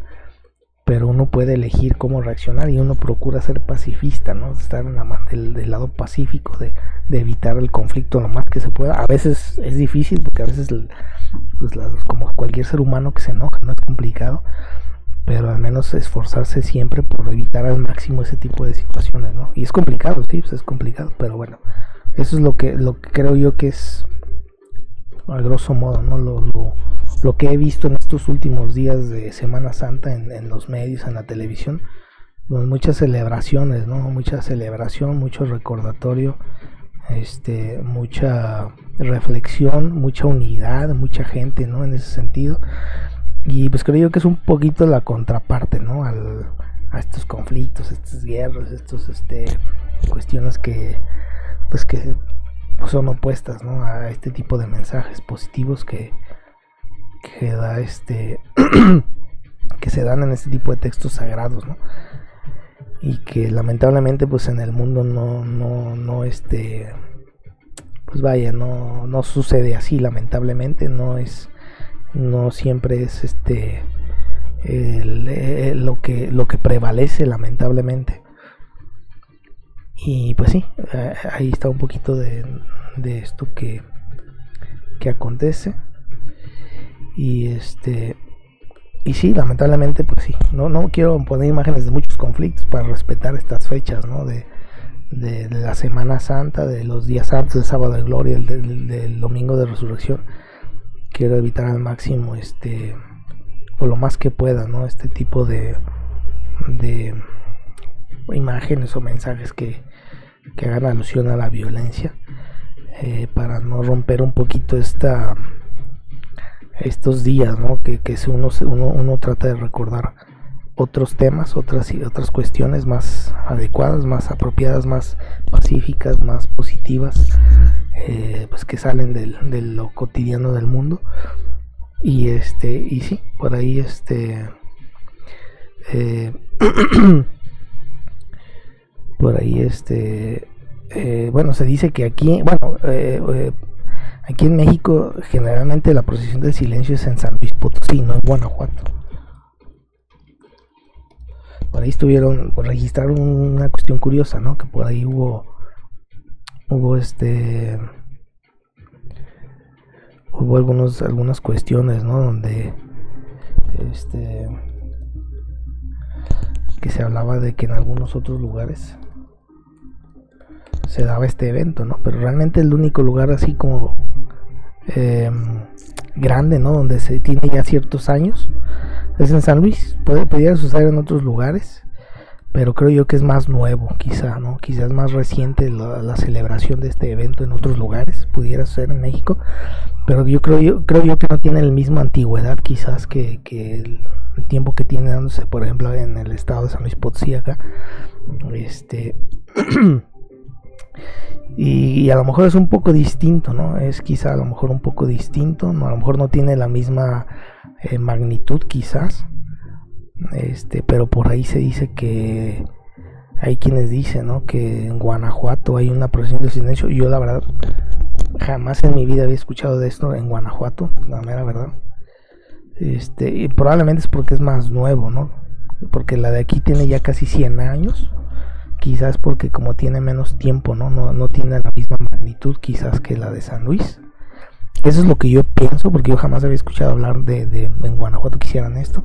pero uno puede elegir cómo reaccionar y uno procura ser pacifista, ¿no? Estar del lado pacífico, de evitar el conflicto lo más que se pueda. A veces es difícil, porque a veces pues como cualquier ser humano que se enoja, no es complicado, pero al menos esforzarse siempre por evitar al máximo ese tipo de situaciones, ¿no? Y es complicado, sí, pues es complicado, pero bueno, eso es lo que creo yo que es, a grosso modo, ¿no? Lo que he visto en estos últimos días de Semana Santa en los medios, en la televisión, pues muchas celebraciones, ¿no? Mucha celebración, mucho recordatorio, mucha reflexión, mucha unidad, mucha gente, ¿no? En ese sentido. Y pues creo yo que es un poquito la contraparte, ¿no? A estos conflictos, estas guerras, estos cuestiones que son opuestas, ¿no? A este tipo de mensajes positivos que da que se dan en este tipo de textos sagrados, ¿no? Y que lamentablemente pues en el mundo pues vaya, no sucede así, lamentablemente. No siempre es lo que prevalece, lamentablemente. Y pues sí, ahí está un poquito de esto que acontece. Y y sí, lamentablemente pues sí, no quiero poner imágenes de muchos conflictos para respetar estas fechas, ¿no? de la Semana Santa, de los días santos, del sábado de gloria, del domingo de resurrección. Quiero evitar al máximo o lo más que pueda, ¿no? Este tipo de imágenes o mensajes que hagan alusión a la violencia, para no romper un poquito estos días, ¿no? que uno trata de recordar otros temas, otras cuestiones más adecuadas, más apropiadas, más pacíficas, más positivas, pues que salen de lo cotidiano del mundo. Y sí, por ahí por ahí bueno, se dice que aquí, aquí en México generalmente la procesión del silencio es en San Luis Potosí, no en Guanajuato. Por ahí registraron una cuestión curiosa, ¿no? Que por ahí hubo algunas cuestiones, ¿no? Donde que se hablaba de que en algunos otros lugares se daba este evento, ¿no? Pero realmente el único lugar así como grande, ¿no? Donde se tiene ya ciertos años es en San Luis. Podría suceder en otros lugares, pero creo yo que es más nuevo, quizá, ¿no? Quizás más reciente la celebración de este evento en otros lugares, pudiera ser en México, pero yo creo yo que no tiene la misma antigüedad quizás que el tiempo que tiene dándose, por ejemplo, en el estado de San Luis Potosí acá. Y a lo mejor es un poco distinto, ¿no? Es quizá a lo mejor un poco distinto, ¿no? A lo mejor no tiene la misma magnitud quizás, pero por ahí se dice que hay quienes dicen, ¿no? Que en Guanajuato hay una procesión de silencio. Yo la verdad jamás en mi vida había escuchado de esto en Guanajuato, la mera verdad. Y probablemente es porque es más nuevo, ¿no? Porque la de aquí tiene ya casi 100 años. Quizás porque como tiene menos tiempo, no tiene la misma magnitud quizás que la de San Luis. Eso es lo que yo pienso, porque yo jamás había escuchado hablar de en Guanajuato que hicieran esto.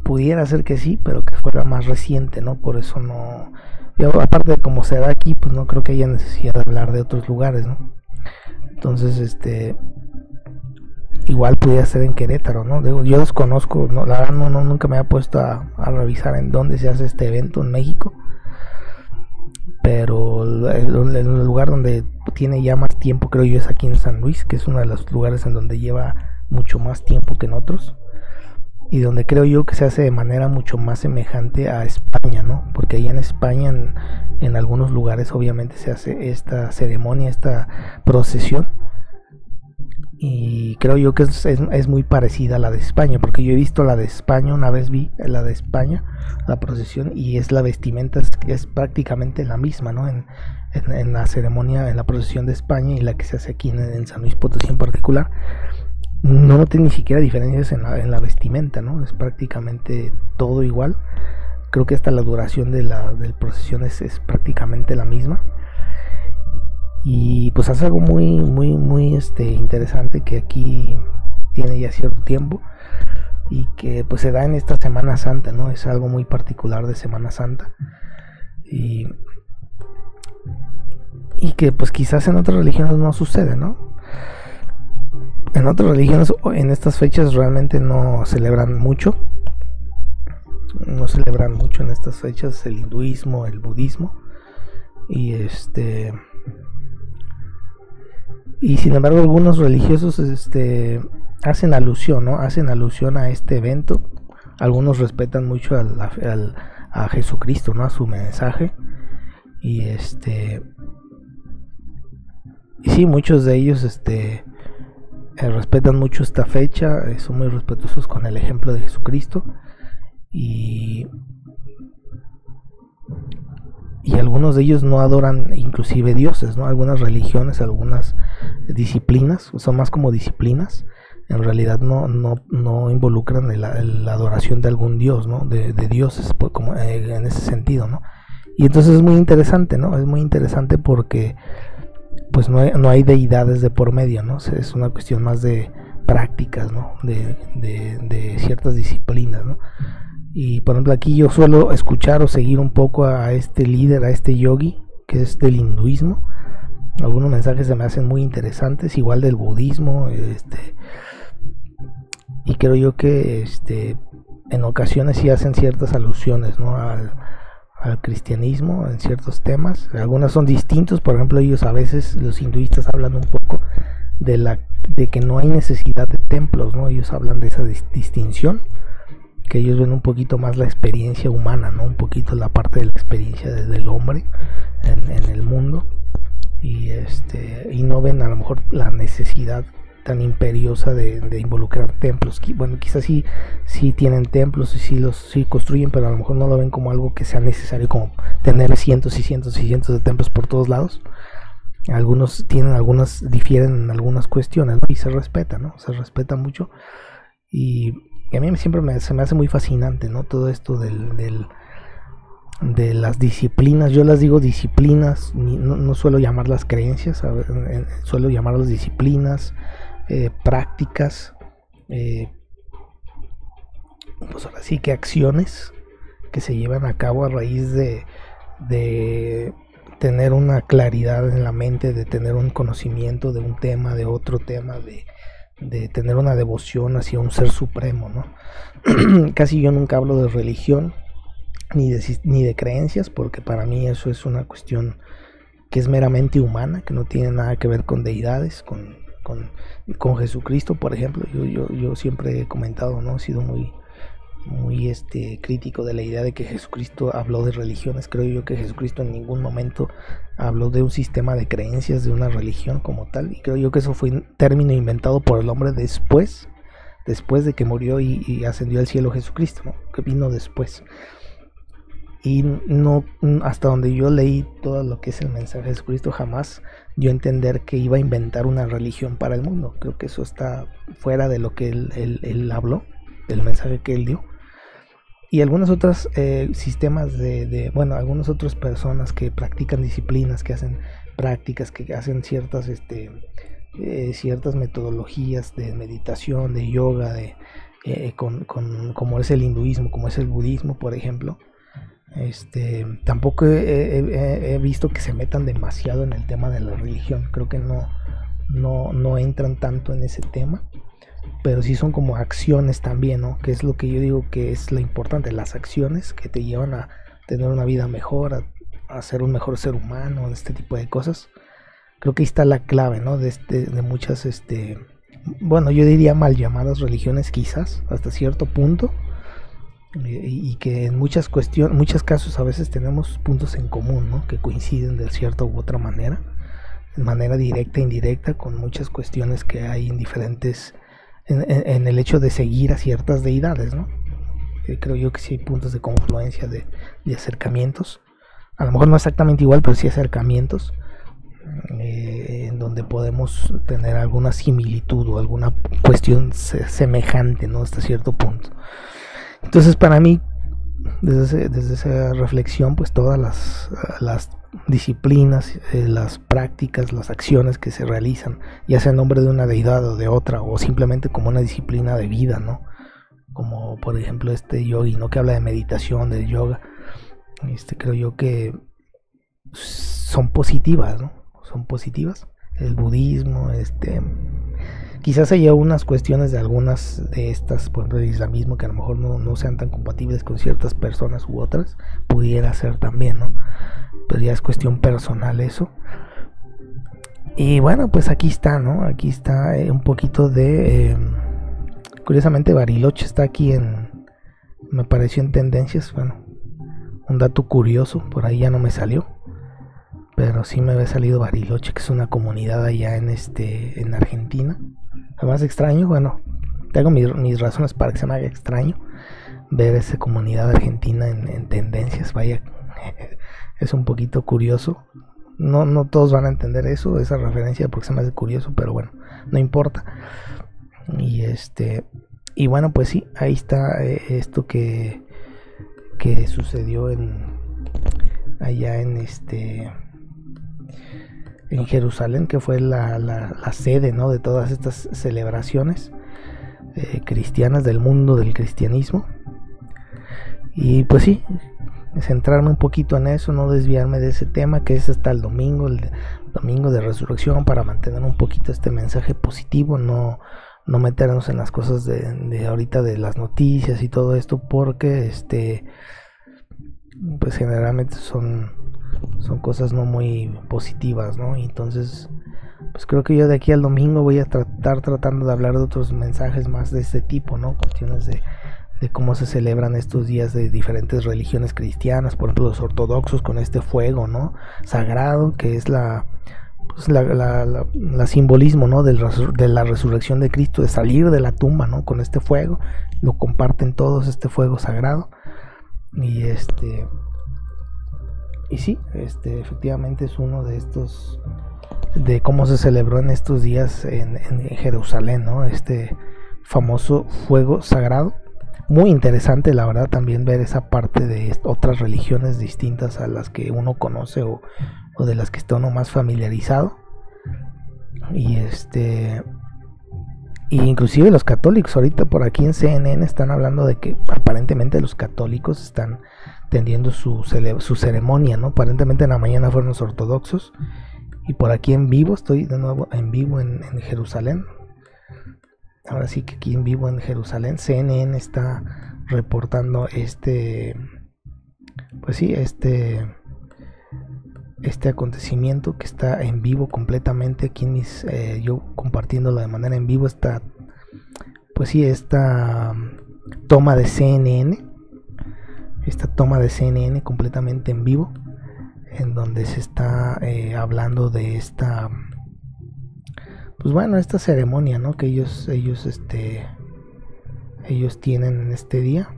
Pudiera ser que sí, pero que fuera más reciente, ¿no? Por eso no... Yo, aparte de cómo se da aquí, pues no creo que haya necesidad de hablar de otros lugares, ¿no? Entonces, igual pudiera ser en Querétaro, ¿no? Digo, yo desconozco, ¿no? La verdad nunca me había puesto a revisar en dónde se hace este evento en México, pero el lugar donde tiene ya más tiempo, creo yo, es aquí en San Luis, que es uno de los lugares en donde lleva mucho más tiempo que en otros, y donde creo yo que se hace de manera mucho más semejante a España, ¿no? Porque allá en España, en algunos lugares obviamente se hace esta ceremonia, esta procesión, y creo yo que es muy parecida a la de España, porque yo he visto la de España, una vez vi la de España, la procesión, y la vestimenta es prácticamente la misma, ¿no? En la ceremonia, en la procesión de España y la que se hace aquí en San Luis Potosí en particular, no noté ni siquiera diferencias en la vestimenta, ¿no? Es prácticamente todo igual. Creo que hasta la duración de la procesión es prácticamente la misma. Y pues hace algo muy interesante que aquí tiene ya cierto tiempo y que pues se da en esta Semana Santa, ¿no? Es algo muy particular de Semana Santa y que pues quizás en otras religiones no sucede, ¿no? En otras religiones en estas fechas realmente no celebran mucho en estas fechas, el hinduismo, el budismo, y y sin embargo algunos religiosos hacen alusión, ¿no? Hacen alusión a este evento. Algunos respetan mucho a Jesucristo, ¿no? A su mensaje, y y sí, muchos de ellos respetan mucho esta fecha, son muy respetuosos con el ejemplo de Jesucristo, y algunos de ellos no adoran inclusive dioses, ¿no? Algunas religiones, algunas disciplinas son más como disciplinas, en realidad no involucran la adoración de algún dios, ¿no? De dioses, pues, como en ese sentido, ¿no? Y entonces es muy interesante, ¿no? Es muy interesante porque pues no hay deidades de por medio, ¿no? Es una cuestión más de prácticas, ¿no? De ciertas disciplinas, ¿no? Y por ejemplo aquí yo suelo escuchar o seguir un poco a este líder, a este yogi, que es del hinduismo. Algunos mensajes se me hacen muy interesantes, igual del budismo, y creo yo que en ocasiones sí hacen ciertas alusiones, ¿no?, al cristianismo en ciertos temas. Algunas son distintos, por ejemplo ellos a veces, los hinduistas, hablan un poco de que no hay necesidad de templos, ¿no? Ellos hablan de esa distinción, que ellos ven un poquito más la experiencia humana, ¿no? Un poquito la parte de la experiencia del hombre en el mundo, y no ven a lo mejor la necesidad tan imperiosa de involucrar templos. Bueno, quizás sí tienen templos y sí construyen, pero a lo mejor no lo ven como algo que sea necesario, como tener cientos y cientos y cientos de templos por todos lados. Algunos difieren en algunas cuestiones, ¿no? Y se respeta, ¿no? Se respeta mucho, y a mí siempre se me hace muy fascinante, ¿no? Todo esto de las disciplinas. Yo las digo disciplinas, no suelo llamarlas creencias, suelo llamarlas disciplinas, prácticas, pues ahora sí que acciones que se llevan a cabo a raíz de tener una claridad en la mente, de tener un conocimiento de un tema, de otro tema, de tener una devoción hacia un ser supremo, ¿no? Casi yo nunca hablo de religión ni de creencias, porque para mí eso es una cuestión que es meramente humana, que no tiene nada que ver con deidades, con Jesucristo, por ejemplo. Yo siempre he comentado, ¿no? He sido muy crítico de la idea de que Jesucristo habló de religiones. Creo yo que Jesucristo en ningún momento habló de un sistema de creencias, de una religión como tal, y creo yo que eso fue un término inventado por el hombre después de que murió y ascendió al cielo Jesucristo, ¿no? Que vino después. Y no, hasta donde yo leí todo lo que es el mensaje de Jesucristo, jamás yo entender que iba a inventar una religión para el mundo. Creo que eso está fuera de lo que él habló, del mensaje que él dio. Y algunos otros sistemas algunas otras personas que practican disciplinas, que hacen prácticas, que hacen ciertas metodologías de meditación, de yoga, como es el hinduismo, como es el budismo, por ejemplo. Tampoco he visto que se metan demasiado en el tema de la religión. Creo que no entran tanto en ese tema, pero sí son como acciones también, ¿no? Que es lo que yo digo que es lo importante, las acciones que te llevan a tener una vida mejor, a ser un mejor ser humano, este tipo de cosas. Creo que ahí está la clave, ¿no? De muchas, yo diría mal llamadas religiones, quizás, hasta cierto punto. Y que en muchos casos a veces tenemos puntos en común, ¿no? Que coinciden de cierta u otra manera, de manera directa e indirecta, con muchas cuestiones que hay en diferentes, en el hecho de seguir a ciertas deidades, ¿no? Creo yo que sí hay puntos de confluencia, de acercamientos, a lo mejor no exactamente igual, pero sí acercamientos, en donde podemos tener alguna similitud o alguna cuestión semejante, ¿no? Hasta cierto punto. Entonces, para mí, desde esa reflexión, pues todas las disciplinas, las prácticas, las acciones que se realizan, ya sea en nombre de una deidad o de otra, o simplemente como una disciplina de vida, ¿no? Como por ejemplo este yogi, ¿no? Que habla de meditación, de yoga. Creo yo que son positivas, ¿no? Son positivas. El budismo, quizás haya unas cuestiones de algunas de estas, por ejemplo el islamismo, que a lo mejor no sean tan compatibles con ciertas personas u otras, pudiera ser también, ¿no? Pero ya es cuestión personal eso. Y bueno, pues aquí está, ¿no? Aquí está un poquito de... curiosamente Bariloche está aquí me apareció en tendencias, bueno, un dato curioso, por ahí ya no me salió, pero sí me había salido Bariloche, que es una comunidad allá en Argentina. Además extraño, bueno, tengo mis razones para que se me haga extraño ver esa comunidad argentina en tendencias. Vaya, es un poquito curioso. No todos van a entender esa referencia, porque se me hace curioso, pero bueno, no importa. Y bueno, pues sí, ahí está esto que sucedió allá en Jerusalén, que fue la sede, ¿no? De todas estas celebraciones cristianas, del mundo del cristianismo. Y pues sí, centrarme un poquito en eso, no desviarme de ese tema que es hasta el domingo de resurrección, para mantener un poquito este mensaje positivo, no meternos en las cosas de ahorita, de las noticias y todo esto, porque pues generalmente son cosas no muy positivas, ¿no? Y entonces pues creo que yo de aquí al domingo voy a estar tratando de hablar de otros mensajes más de este tipo, ¿no? Cuestiones de cómo se celebran estos días de diferentes religiones cristianas, por ejemplo los ortodoxos con este fuego, ¿no? Sagrado, que es la simbolismo, ¿no? De la resurrección de Cristo, de salir de la tumba, ¿no? Con este fuego, lo comparten todos, este fuego sagrado. Y sí, efectivamente es uno de estos, de cómo se celebró en estos días en Jerusalén, ¿no? Este famoso fuego sagrado. Muy interesante, la verdad, también ver esa parte de otras religiones distintas a las que uno conoce o de las que está uno más familiarizado. Y y inclusive los católicos, ahorita por aquí en CNN están hablando de que aparentemente los católicos están teniendo su ceremonia, ¿no? Aparentemente en la mañana fueron los ortodoxos, y por aquí en vivo, estoy de nuevo en vivo en Jerusalén. Ahora sí que aquí en vivo en Jerusalén, CNN está reportando pues sí, este acontecimiento que está en vivo completamente aquí en yo compartiéndolo de manera en vivo. Pues sí, esta toma de CNN completamente en vivo, en donde se está hablando de esta, pues bueno, esta ceremonia, ¿no? Que ellos tienen en este día,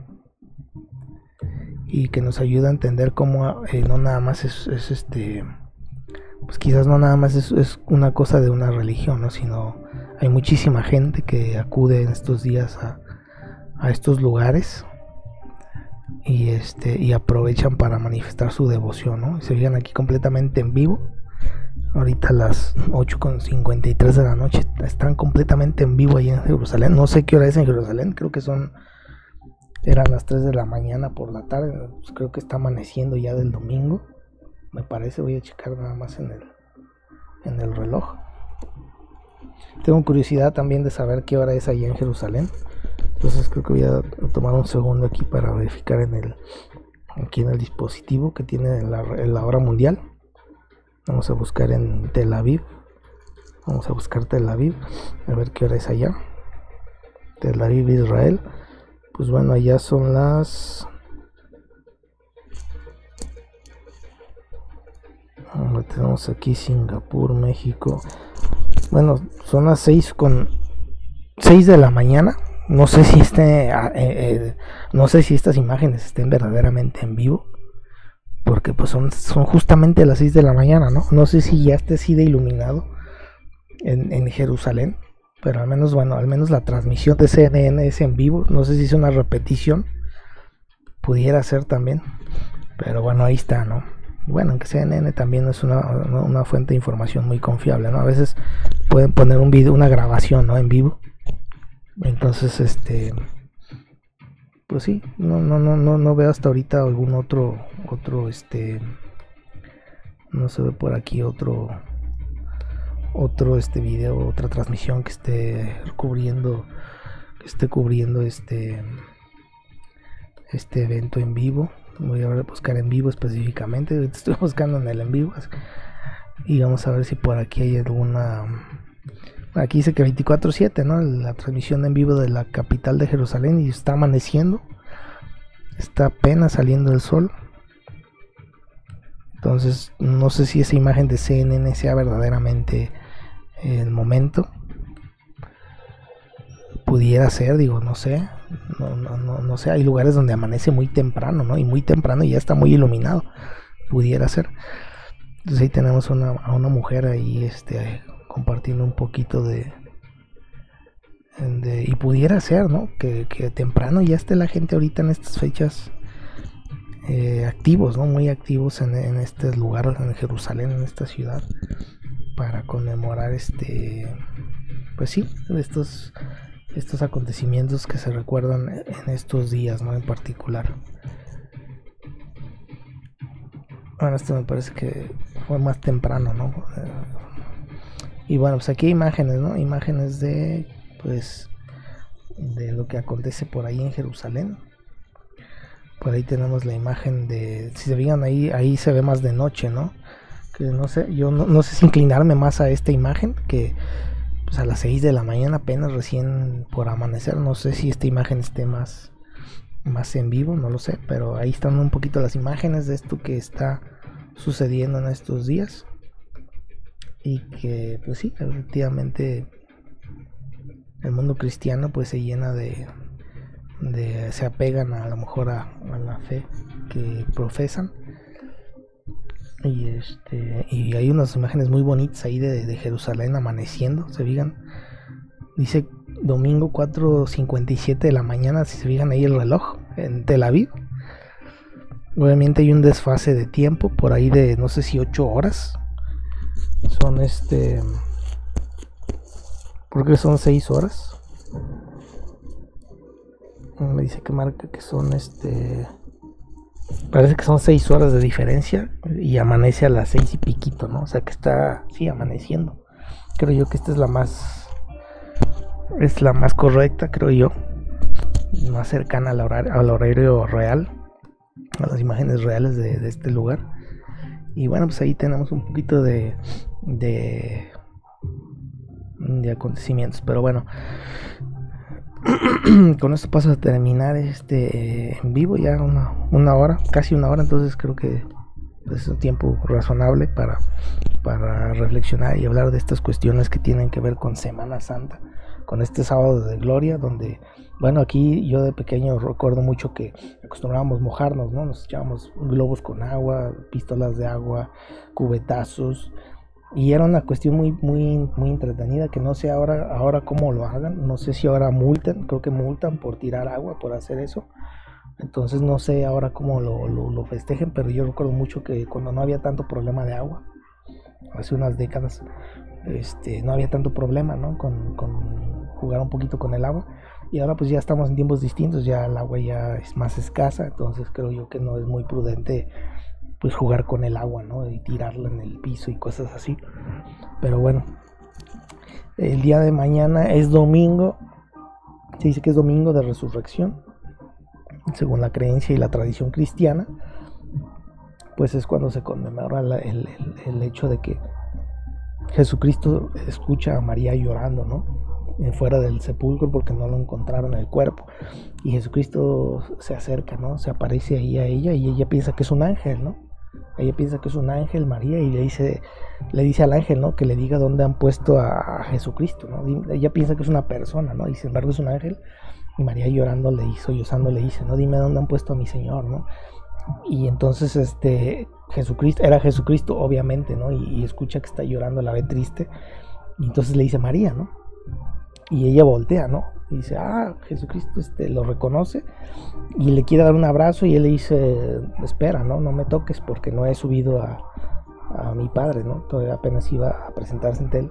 y que nos ayuda a entender cómo no nada más es pues quizás no nada más es una cosa de una religión, ¿no? Sino hay muchísima gente que acude en estos días a estos lugares, y aprovechan para manifestar su devoción, ¿no? Se fijan aquí completamente en vivo. Ahorita a las 8:53 de la noche están completamente en vivo ahí en Jerusalén. No sé qué hora es en Jerusalén, creo que eran las 3 de la mañana por la tarde. Pues creo que está amaneciendo ya del domingo, me parece. Voy a checar nada más en el reloj. Tengo curiosidad también de saber qué hora es allá en Jerusalén, entonces creo que voy a tomar un segundo aquí para verificar aquí en el dispositivo que tiene la hora mundial. Vamos a buscar en Tel Aviv. Vamos a buscar Tel Aviv, a ver qué hora es allá. Tel Aviv, Israel. Pues bueno, allá son las... tenemos aquí Singapur, México. Bueno, son las 6 de la mañana. No sé si no sé si estas imágenes estén verdaderamente en vivo, porque pues son justamente las 6 de la mañana, ¿no? No sé si ya esté así de iluminado en Jerusalén, pero al menos la transmisión de CNN es en vivo. No sé si es una repetición, pudiera ser también, pero bueno, ahí está, ¿no? Bueno, aunque CNN también es una fuente de información muy confiable, ¿no? A veces pueden poner un video, una grabación, ¿no? En vivo. Entonces, pues sí, no veo hasta ahorita algún otro, no se ve por aquí otro video, otra transmisión que esté cubriendo este evento en vivo. Voy a buscar en vivo específicamente. Estoy buscando en el en vivo y vamos a ver si por aquí hay alguna. Aquí dice que 24/7, ¿no? La transmisión en vivo de la capital de Jerusalén, y está amaneciendo, está apenas saliendo el sol. Entonces no sé si esa imagen de CNN sea verdaderamente el momento. Pudiera ser, digo, no sé. No sé, hay lugares donde amanece muy temprano, ¿no? Y muy temprano ya está muy iluminado. Pudiera ser. Entonces ahí tenemos a una mujer ahí compartiendo un poquito y pudiera ser, ¿no? Que temprano ya esté la gente ahorita en estas fechas activos, ¿no? Muy activos en este lugar, en Jerusalén, en esta ciudad, para conmemorar pues sí, estos acontecimientos que se recuerdan en estos días, ¿no? En particular. Bueno, me parece que fue más temprano, ¿no? Y bueno, pues aquí hay imágenes, ¿no? Imágenes de, pues, de lo que acontece por ahí en Jerusalén. Por ahí tenemos la imagen de, si se fijan ahí se ve más de noche, ¿no? Que no sé, yo no sé si inclinarme más a esta imagen, que pues a las 6 de la mañana apenas recién por amanecer. No sé si esta imagen esté más en vivo, no lo sé, pero ahí están un poquito las imágenes de esto que está sucediendo en estos días. Y que pues sí, efectivamente el mundo cristiano pues se llena de se apegan a lo mejor a la fe que profesan. Y hay unas imágenes muy bonitas ahí de Jerusalén amaneciendo, se fijan. Dice domingo 4:57 de la mañana, si se fijan ahí el reloj en Tel Aviv. Obviamente hay un desfase de tiempo por ahí de no sé si 8 horas. Son porque son 6 horas. Me dice que marca que son parece que son 6 horas de diferencia y amanece a las 6 y piquito, ¿no? O sea que está, sí, amaneciendo. Creo yo que esta es la más correcta, creo yo, más cercana al horario real, a las imágenes reales de este lugar. Y bueno, pues ahí tenemos un poquito de acontecimientos, pero bueno, con esto paso a terminar en vivo, ya una hora, casi una hora. Entonces creo que es un tiempo razonable para reflexionar y hablar de estas cuestiones que tienen que ver con Semana Santa, con este sábado de gloria, donde, bueno, aquí yo de pequeño recuerdo mucho que acostumbrábamos mojarnos, ¿no? Nos echábamos globos con agua, pistolas de agua, cubetazos, y era una cuestión muy entretenida, que no sé ahora cómo lo hagan. No sé si ahora multan, creo que multan por tirar agua, por hacer eso. Entonces no sé ahora cómo lo festejen, pero yo recuerdo mucho que cuando no había tanto problema de agua, hace unas décadas, no había tanto problema, ¿no? Con jugar un poquito con el agua. Y ahora pues ya estamos en tiempos distintos, ya el agua ya es más escasa, entonces creo yo que no es muy prudente pues jugar con el agua, ¿no? Y tirarla en el piso y cosas así. Pero bueno, el día de mañana es domingo, se dice que es domingo de resurrección, según la creencia y la tradición cristiana. Pues es cuando se conmemora el hecho de que Jesucristo escucha a María llorando, ¿no? Fuera del sepulcro, porque no lo encontraron el cuerpo, y Jesucristo se acerca, ¿no? Se aparece ahí a ella, y ella piensa que es un ángel, ¿no? Ella piensa que es un ángel, María, y le dice al ángel, ¿no? Que le diga dónde han puesto a Jesucristo, ¿no? Ella piensa que es una persona, ¿no? Y sin embargo es un ángel. Y María llorando sollozando le dice, ¿no? Dime dónde han puesto a mi Señor, ¿no? Y entonces era Jesucristo, obviamente, ¿no? Y escucha que está llorando, la ve triste, y entonces le dice María, ¿no? Y ella voltea, ¿no? Y dice, Jesucristo lo reconoce y le quiere dar un abrazo, y él le dice, espera, ¿no? No me toques, porque no he subido a mi padre, ¿no? Todavía apenas iba a presentarse ante él,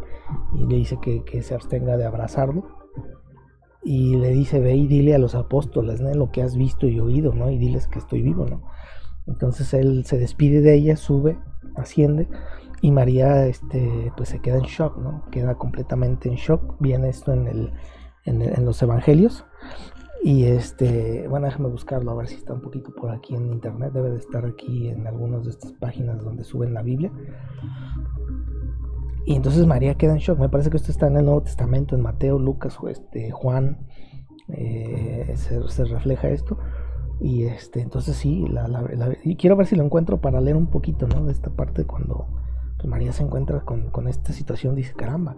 y le dice que se abstenga de abrazarlo, y le dice, ve y dile a los apóstoles, ¿no? Lo que has visto y oído, ¿no? Y diles que estoy vivo, ¿no? Entonces él se despide de ella, sube, asciende, y María pues se queda en shock, ¿no? Queda completamente en shock. Viene esto en los evangelios. Y bueno, déjame buscarlo a ver si está un poquito por aquí en internet. Debe de estar aquí en algunas de estas páginas donde suben la Biblia. Y entonces María queda en shock. Me parece que esto está en el Nuevo Testamento, en Mateo, Lucas, Juan. Se refleja esto. Y entonces sí, y quiero ver si lo encuentro para leer un poquito, ¿no? De esta parte cuando pues María se encuentra con esta situación. Dice, caramba,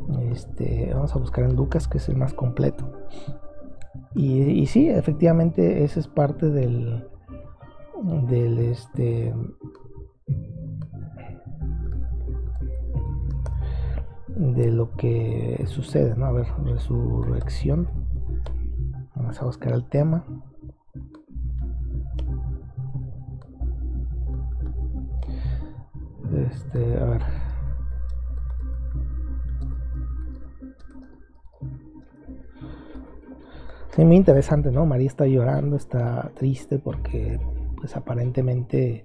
vamos a buscar en Lucas, que es el más completo. Y sí, efectivamente, esa es parte de lo que sucede, ¿no? A ver, resurrección. Vamos a buscar el tema. A ver. Sí, muy interesante, ¿no? María está llorando, está triste porque, pues aparentemente,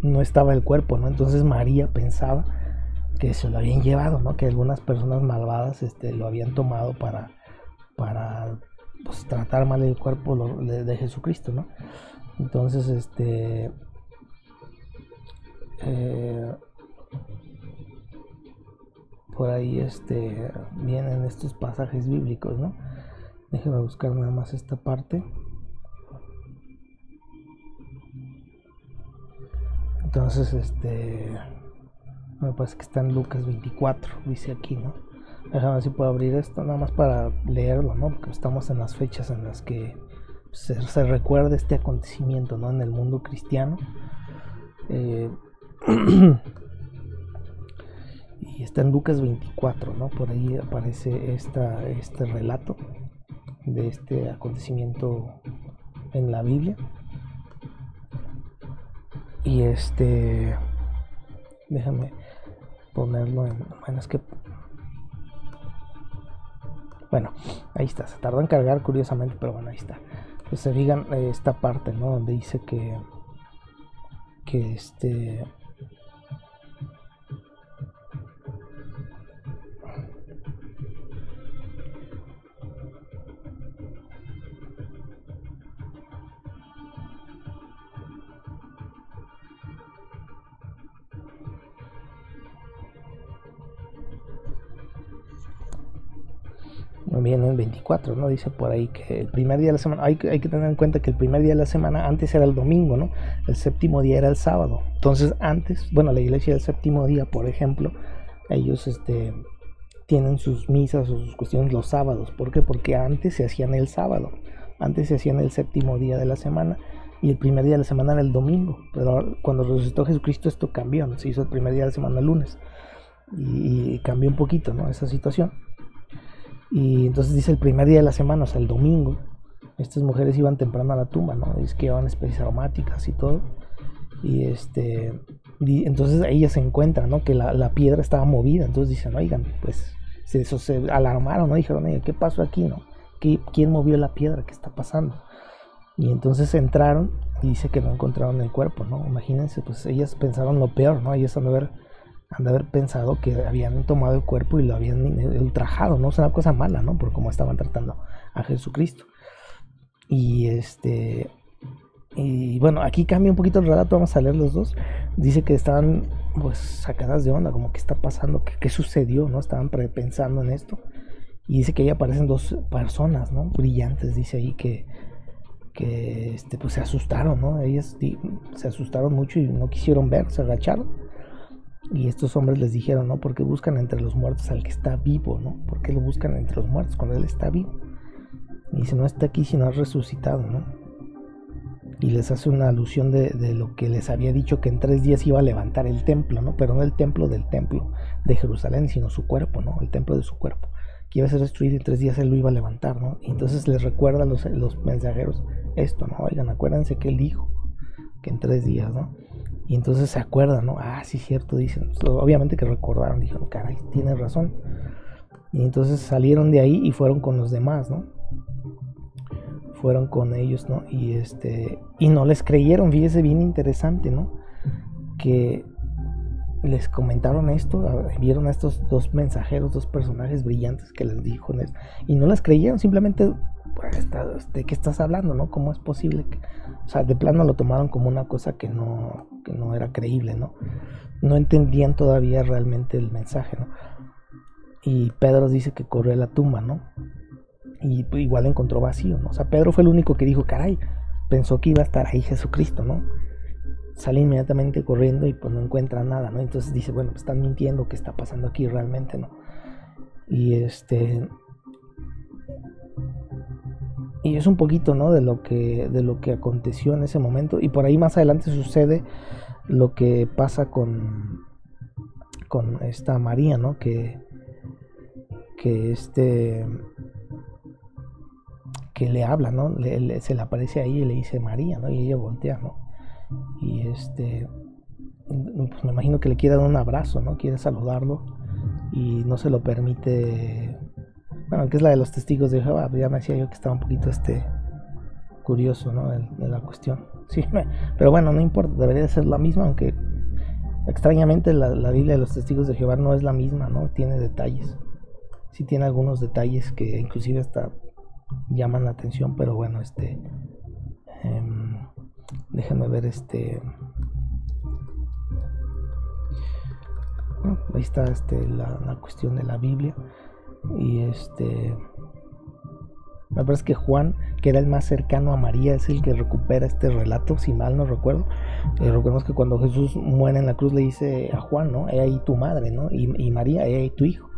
no estaba el cuerpo, ¿no? Entonces María pensaba que se lo habían llevado, ¿no? Que algunas personas malvadas lo habían tomado para pues, tratar mal el cuerpo de Jesucristo, ¿no? Entonces, por ahí vienen estos pasajes bíblicos, ¿no? Déjeme buscar nada más esta parte. Entonces, me parece que está en Lucas 24, dice aquí, ¿no? Déjame ver si puedo abrir esto, nada más para leerlo, ¿no? Porque estamos en las fechas en las que se recuerda este acontecimiento, ¿no? En el mundo cristiano. Y está en Lucas 24, ¿no? Por ahí aparece este relato de este acontecimiento en la Biblia. Y déjame ponerlo en... Bueno, es que... Bueno, ahí está, se tardó en cargar curiosamente, pero bueno, ahí está. Entonces se fijan esta parte, ¿no? Donde dice que viene el 24, ¿no? Dice por ahí que el primer día de la semana, hay que tener en cuenta que el primer día de la semana antes era el domingo, ¿no? El séptimo día era el sábado. Entonces antes, bueno, la iglesia del séptimo día, por ejemplo, ellos tienen sus misas o sus cuestiones los sábados. ¿Por qué? Porque antes se hacían el sábado, antes se hacían el séptimo día de la semana y el primer día de la semana era el domingo. Pero cuando resucitó Jesucristo esto cambió, ¿no? Se hizo el primer día de la semana el lunes y cambió un poquito, ¿no? Esa situación. Y entonces dice el primer día de la semana, o sea, el domingo, estas mujeres iban temprano a la tumba, ¿no? Es que llevaban especies aromáticas y todo. Y entonces ellas se encuentran, ¿no? Que la piedra estaba movida. Entonces dicen, oigan, pues se alarmaron, ¿no? Dijeron, ¿qué pasó aquí, no? ¿Quién movió la piedra? ¿Qué está pasando? Y entonces entraron y dice que no encontraron el cuerpo, ¿no? Imagínense, pues ellas pensaron lo peor, ¿no? Ellas han de haber pensado que habían tomado el cuerpo y lo habían ultrajado, ¿no? Es una cosa mala, ¿no? Por cómo estaban tratando a Jesucristo. Y bueno, aquí cambia un poquito el relato, vamos a leer los dos. Dice que estaban pues sacadas de onda, como que está pasando, qué sucedió, ¿no? Estaban pensando en esto. Y dice que ahí aparecen dos personas, ¿no? Brillantes, dice ahí que pues se asustaron, ¿no? Ellas se asustaron mucho y no quisieron ver, se agacharon. Y estos hombres les dijeron, ¿no? ¿Por qué buscan entre los muertos al que está vivo, ¿no? ¿Por qué lo buscan entre los muertos cuando él está vivo? Y dice, no está aquí sino ha resucitado, ¿no? Y les hace una alusión de lo que les había dicho, que en 3 días iba a levantar el templo, ¿no? Pero no el templo de Jerusalén, sino su cuerpo, ¿no? El templo de su cuerpo, que iba a ser destruido y en 3 días él lo iba a levantar, ¿no? Y entonces les recuerda a los mensajeros esto, ¿no? Oigan, acuérdense que él dijo que en 3 días, ¿no? Y entonces se acuerdan, ¿no? Ah, sí, cierto, dicen. Obviamente que recordaron, dijeron, caray, tienes razón. Y entonces salieron de ahí y fueron con los demás, ¿no? Fueron con ellos, ¿no? Y no les creyeron, fíjese, bien interesante, ¿no? Que les comentaron esto, vieron a estos dos mensajeros, dos personajes brillantes que les dijo, y no les creyeron, simplemente, pues, ¿de qué estás hablando, no? ¿Cómo es posible que, o sea, de plano lo tomaron como una cosa que no era creíble, ¿no? No entendían todavía realmente el mensaje, ¿no? Y Pedro dice que corrió a la tumba, ¿no? Y igual encontró vacío, ¿no? O sea, Pedro fue el único que dijo, caray, pensó que iba a estar ahí Jesucristo, ¿no? Sale inmediatamente corriendo y pues no encuentra nada, ¿no? Entonces dice, bueno, pues están mintiendo, ¿qué está pasando aquí realmente, no? Y y es un poquito, ¿no? de lo que aconteció en ese momento, y por ahí más adelante sucede lo que pasa con esta María, ¿no? Que le habla, ¿no? Se le aparece ahí y le dice María, ¿no? Y ella voltea, ¿no? Y pues me imagino que le quiere dar un abrazo, ¿no? Quiere saludarlo y no se lo permite. Bueno, que es la de los testigos de Jehová, ya me decía yo que estaba un poquito curioso, ¿no? De la cuestión. Sí, pero bueno, no importa, debería ser la misma, aunque extrañamente la Biblia de los Testigos de Jehová no es la misma, ¿no? Tiene detalles. Sí tiene algunos detalles que inclusive hasta llaman la atención, pero bueno, déjenme ver bueno, ahí está la cuestión de la Biblia. Y me parece que Juan, que era el más cercano a María, es el que recupera este relato, si mal no recuerdo. Recordemos que cuando Jesús muere en la cruz le dice a Juan, ¿no? He ahí tu madre, ¿no? Y María, he ahí tu hijo.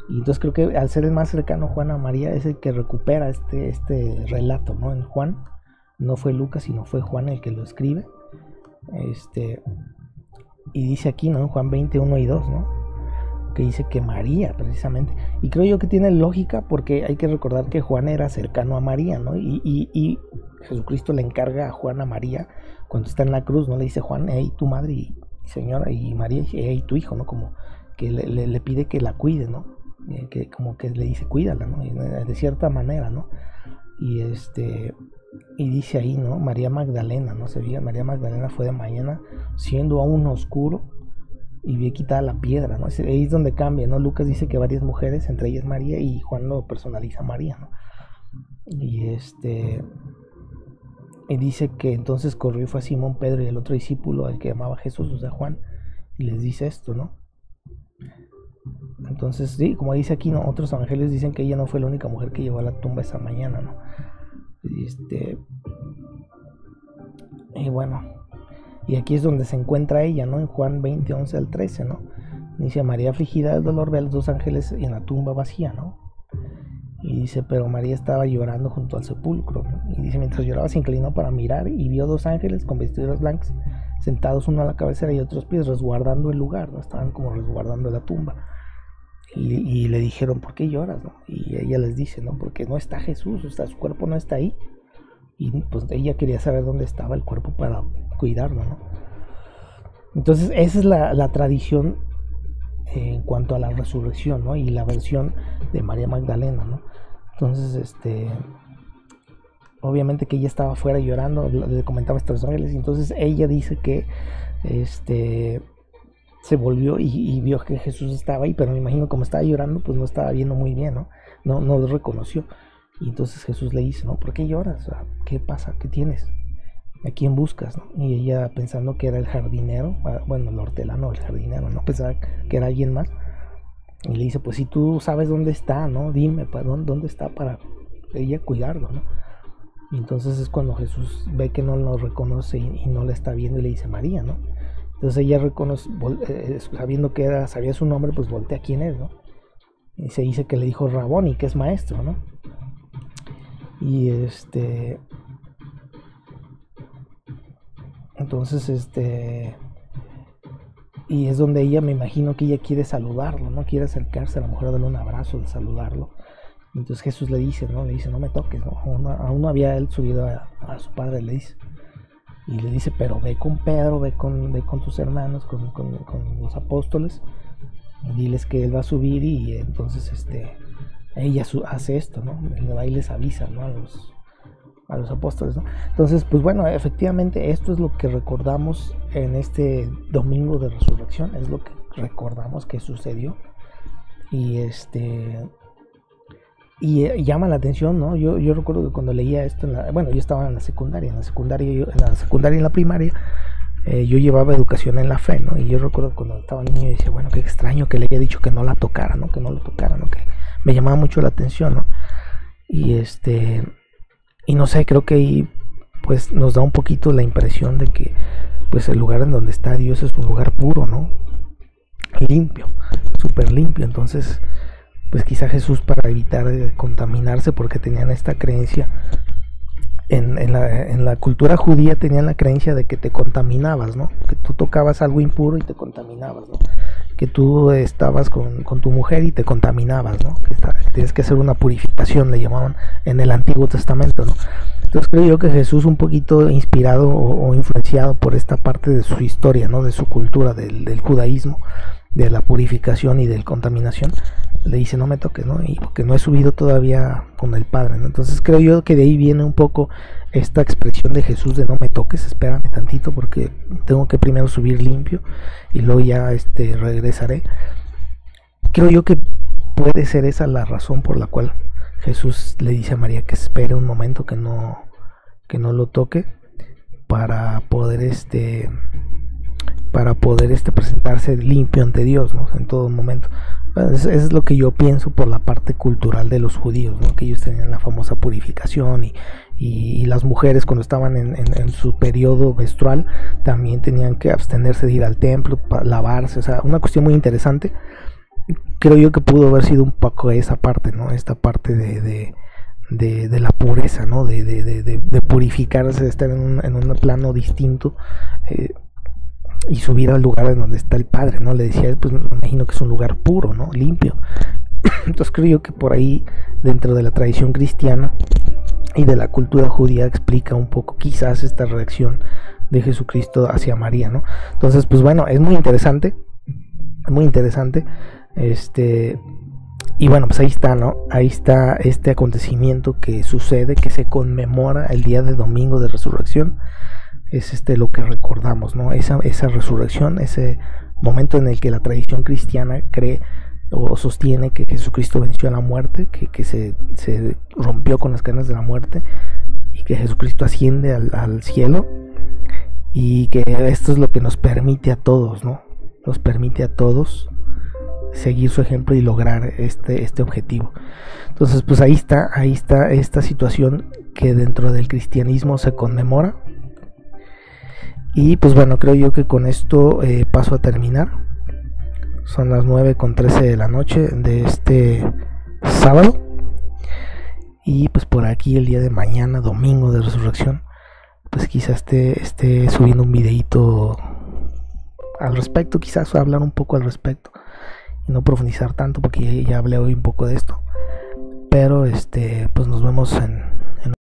Y entonces creo que al ser el más cercano Juan a María es el que recupera este relato, ¿no? En Juan, no fue Lucas, sino fue Juan el que lo escribe. Y dice aquí, ¿no? En Juan 20, 1 y 2, ¿no? Que dice que María, precisamente. Y creo yo que tiene lógica porque hay que recordar que Juan era cercano a María, ¿no? Y Jesucristo le encarga a Juan a María cuando está en la cruz, ¿no? Le dice Juan, hey, tu madre y señora, y María, hey, tu hijo, ¿no? Como que le pide que la cuide, ¿no? Que como que le dice, cuídala, ¿no? De cierta manera, ¿no? Y dice ahí, ¿no? María Magdalena, ¿no? Se veía, María Magdalena fue de mañana, siendo aún oscuro, y vio quitada la piedra, ¿no? Ahí es donde cambia, ¿no? Lucas dice que varias mujeres, entre ellas María, y Juan lo personaliza a María, ¿no? Y dice que entonces corrió y fue a Simón Pedro y el otro discípulo, al que llamaba Jesús, o sea, Juan, y les dice esto, ¿no? Entonces, sí, como dice aquí, ¿no? Otros evangelios dicen que ella no fue la única mujer que llegó a la tumba esa mañana, ¿no? Y bueno, y aquí es donde se encuentra ella, ¿no? En Juan 20, 11 al 13, ¿no? Dice, María afligida del dolor ve a los dos ángeles en la tumba vacía, ¿no? Y dice, pero María estaba llorando junto al sepulcro, ¿no? Y dice, mientras lloraba se inclinó para mirar y vio dos ángeles con vestiduras blancas sentados, uno a la cabecera y otros pies, resguardando el lugar, ¿no? Estaban como resguardando la tumba. Y le dijeron, ¿por qué lloras, no? Y ella les dice, ¿no? Porque no está Jesús, o sea, su cuerpo no está ahí. Y pues ella quería saber dónde estaba el cuerpo para cuidarlo, ¿no? Entonces esa es la tradición en cuanto a la resurrección, ¿no? Y la versión de María Magdalena, ¿no? Entonces, obviamente que ella estaba afuera llorando, le comentaba estos ángeles, y entonces ella dice que se volvió y vio que Jesús estaba ahí, pero me imagino como estaba llorando, pues no estaba viendo muy bien, ¿no? No lo reconoció. Y entonces Jesús le dice, ¿no? ¿Por qué lloras? ¿Qué pasa? ¿Qué tienes? ¿A quién buscas? ¿No? Y ella, pensando que era el jardinero, bueno, el hortelano, el jardinero, ¿no? Pensaba que era alguien más. Y le dice, pues si tú sabes dónde está, ¿no? Dime, ¿dónde está para ella cuidarlo, ¿no? Y entonces es cuando Jesús ve que no lo reconoce y no le está viendo y le dice María, ¿no? Entonces ella reconoce, sabiendo que sabía su nombre, pues voltea quién es, ¿no? Y se dice que le dijo Raboni, que es maestro, ¿no? Y entonces y es donde ella, me imagino que ella quiere saludarlo, ¿no? Quiere acercarse, a lo mejor darle un abrazo, de saludarlo. Y entonces Jesús le dice, ¿no? Le dice, no me toques, ¿no? Aún no había él subido a su padre, le dice. Y le dice, pero ve con Pedro, ve con tus hermanos, con los apóstoles, y diles que él va a subir. Y entonces ella hace esto, ¿no? Le va y les avisa, ¿no? A los apóstoles, ¿no? Entonces, pues bueno, efectivamente esto es lo que recordamos en este domingo de resurrección, es lo que recordamos que sucedió. Y y llama la atención, ¿no? Yo recuerdo que cuando leía esto, bueno, yo estaba en la secundaria y en la primaria, yo llevaba educación en la fe, ¿no? Y yo recuerdo cuando estaba niño y decía, bueno, qué extraño que le haya dicho que no la tocara, ¿no? Que no lo tocara, ¿no? Que me llamaba mucho la atención, ¿no? Y no sé, creo que ahí pues nos da un poquito la impresión de que pues el lugar en donde está Dios es un lugar puro, ¿no? Limpio, súper limpio. Entonces pues quizá Jesús, para evitar contaminarse, porque tenían esta creencia en la cultura judía, tenían la creencia de que te contaminabas, ¿no? Que tú tocabas algo impuro y te contaminabas, ¿no? Que tú estabas con tu mujer y te contaminabas, ¿no? Que tienes que hacer una purificación, le llamaban en el Antiguo Testamento, ¿no? Entonces creo yo que Jesús, un poquito inspirado o influenciado por esta parte de su historia, ¿no? De su cultura, del judaísmo, de la purificación y de la contaminación, le dice no me toques, ¿no? Y porque no he subido todavía con el Padre, ¿no? Entonces creo yo que de ahí viene un poco esta expresión de Jesús de no me toques, espérame tantito porque tengo que primero subir limpio y luego ya regresaré. Creo yo que puede ser esa la razón por la cual Jesús le dice a María que espere un momento, que no lo toque, para poder presentarse limpio ante Dios, ¿no? En todo momento. Es lo que yo pienso por la parte cultural de los judíos, ¿no? Que ellos tenían la famosa purificación y las mujeres cuando estaban en su periodo menstrual también tenían que abstenerse de ir al templo, para lavarse, o sea, una cuestión muy interesante. Creo yo que pudo haber sido un poco esa parte, ¿no? Esta parte de la pureza, ¿no? De purificarse, de estar en un plano distinto, y subir al lugar en donde está el Padre, ¿no? Le decía él, pues me imagino que es un lugar puro, ¿no? Limpio. Entonces creo yo que por ahí, dentro de la tradición cristiana y de la cultura judía, explica un poco quizás esta reacción de Jesucristo hacia María, ¿no? Entonces, pues bueno, es muy interesante, muy interesante. Y bueno, pues ahí está, ¿no? Ahí está este acontecimiento que sucede, que se conmemora el día de domingo de resurrección. Es lo que recordamos, ¿no? Esa resurrección, ese momento en el que la tradición cristiana cree o sostiene que Jesucristo venció a la muerte, que se rompió con las cadenas de la muerte y que Jesucristo asciende al cielo, y que esto es lo que nos permite a todos, ¿no? Nos permite a todos seguir su ejemplo y lograr este objetivo. Entonces, pues ahí está esta situación que dentro del cristianismo se conmemora. Y pues bueno, creo yo que con esto paso a terminar. Son las 9:13 de la noche de este sábado. Y pues por aquí el día de mañana, domingo de resurrección, pues quizás esté subiendo un videito al respecto, quizás hablar un poco al respecto y no profundizar tanto porque ya hablé hoy un poco de esto. Pero pues nos vemos en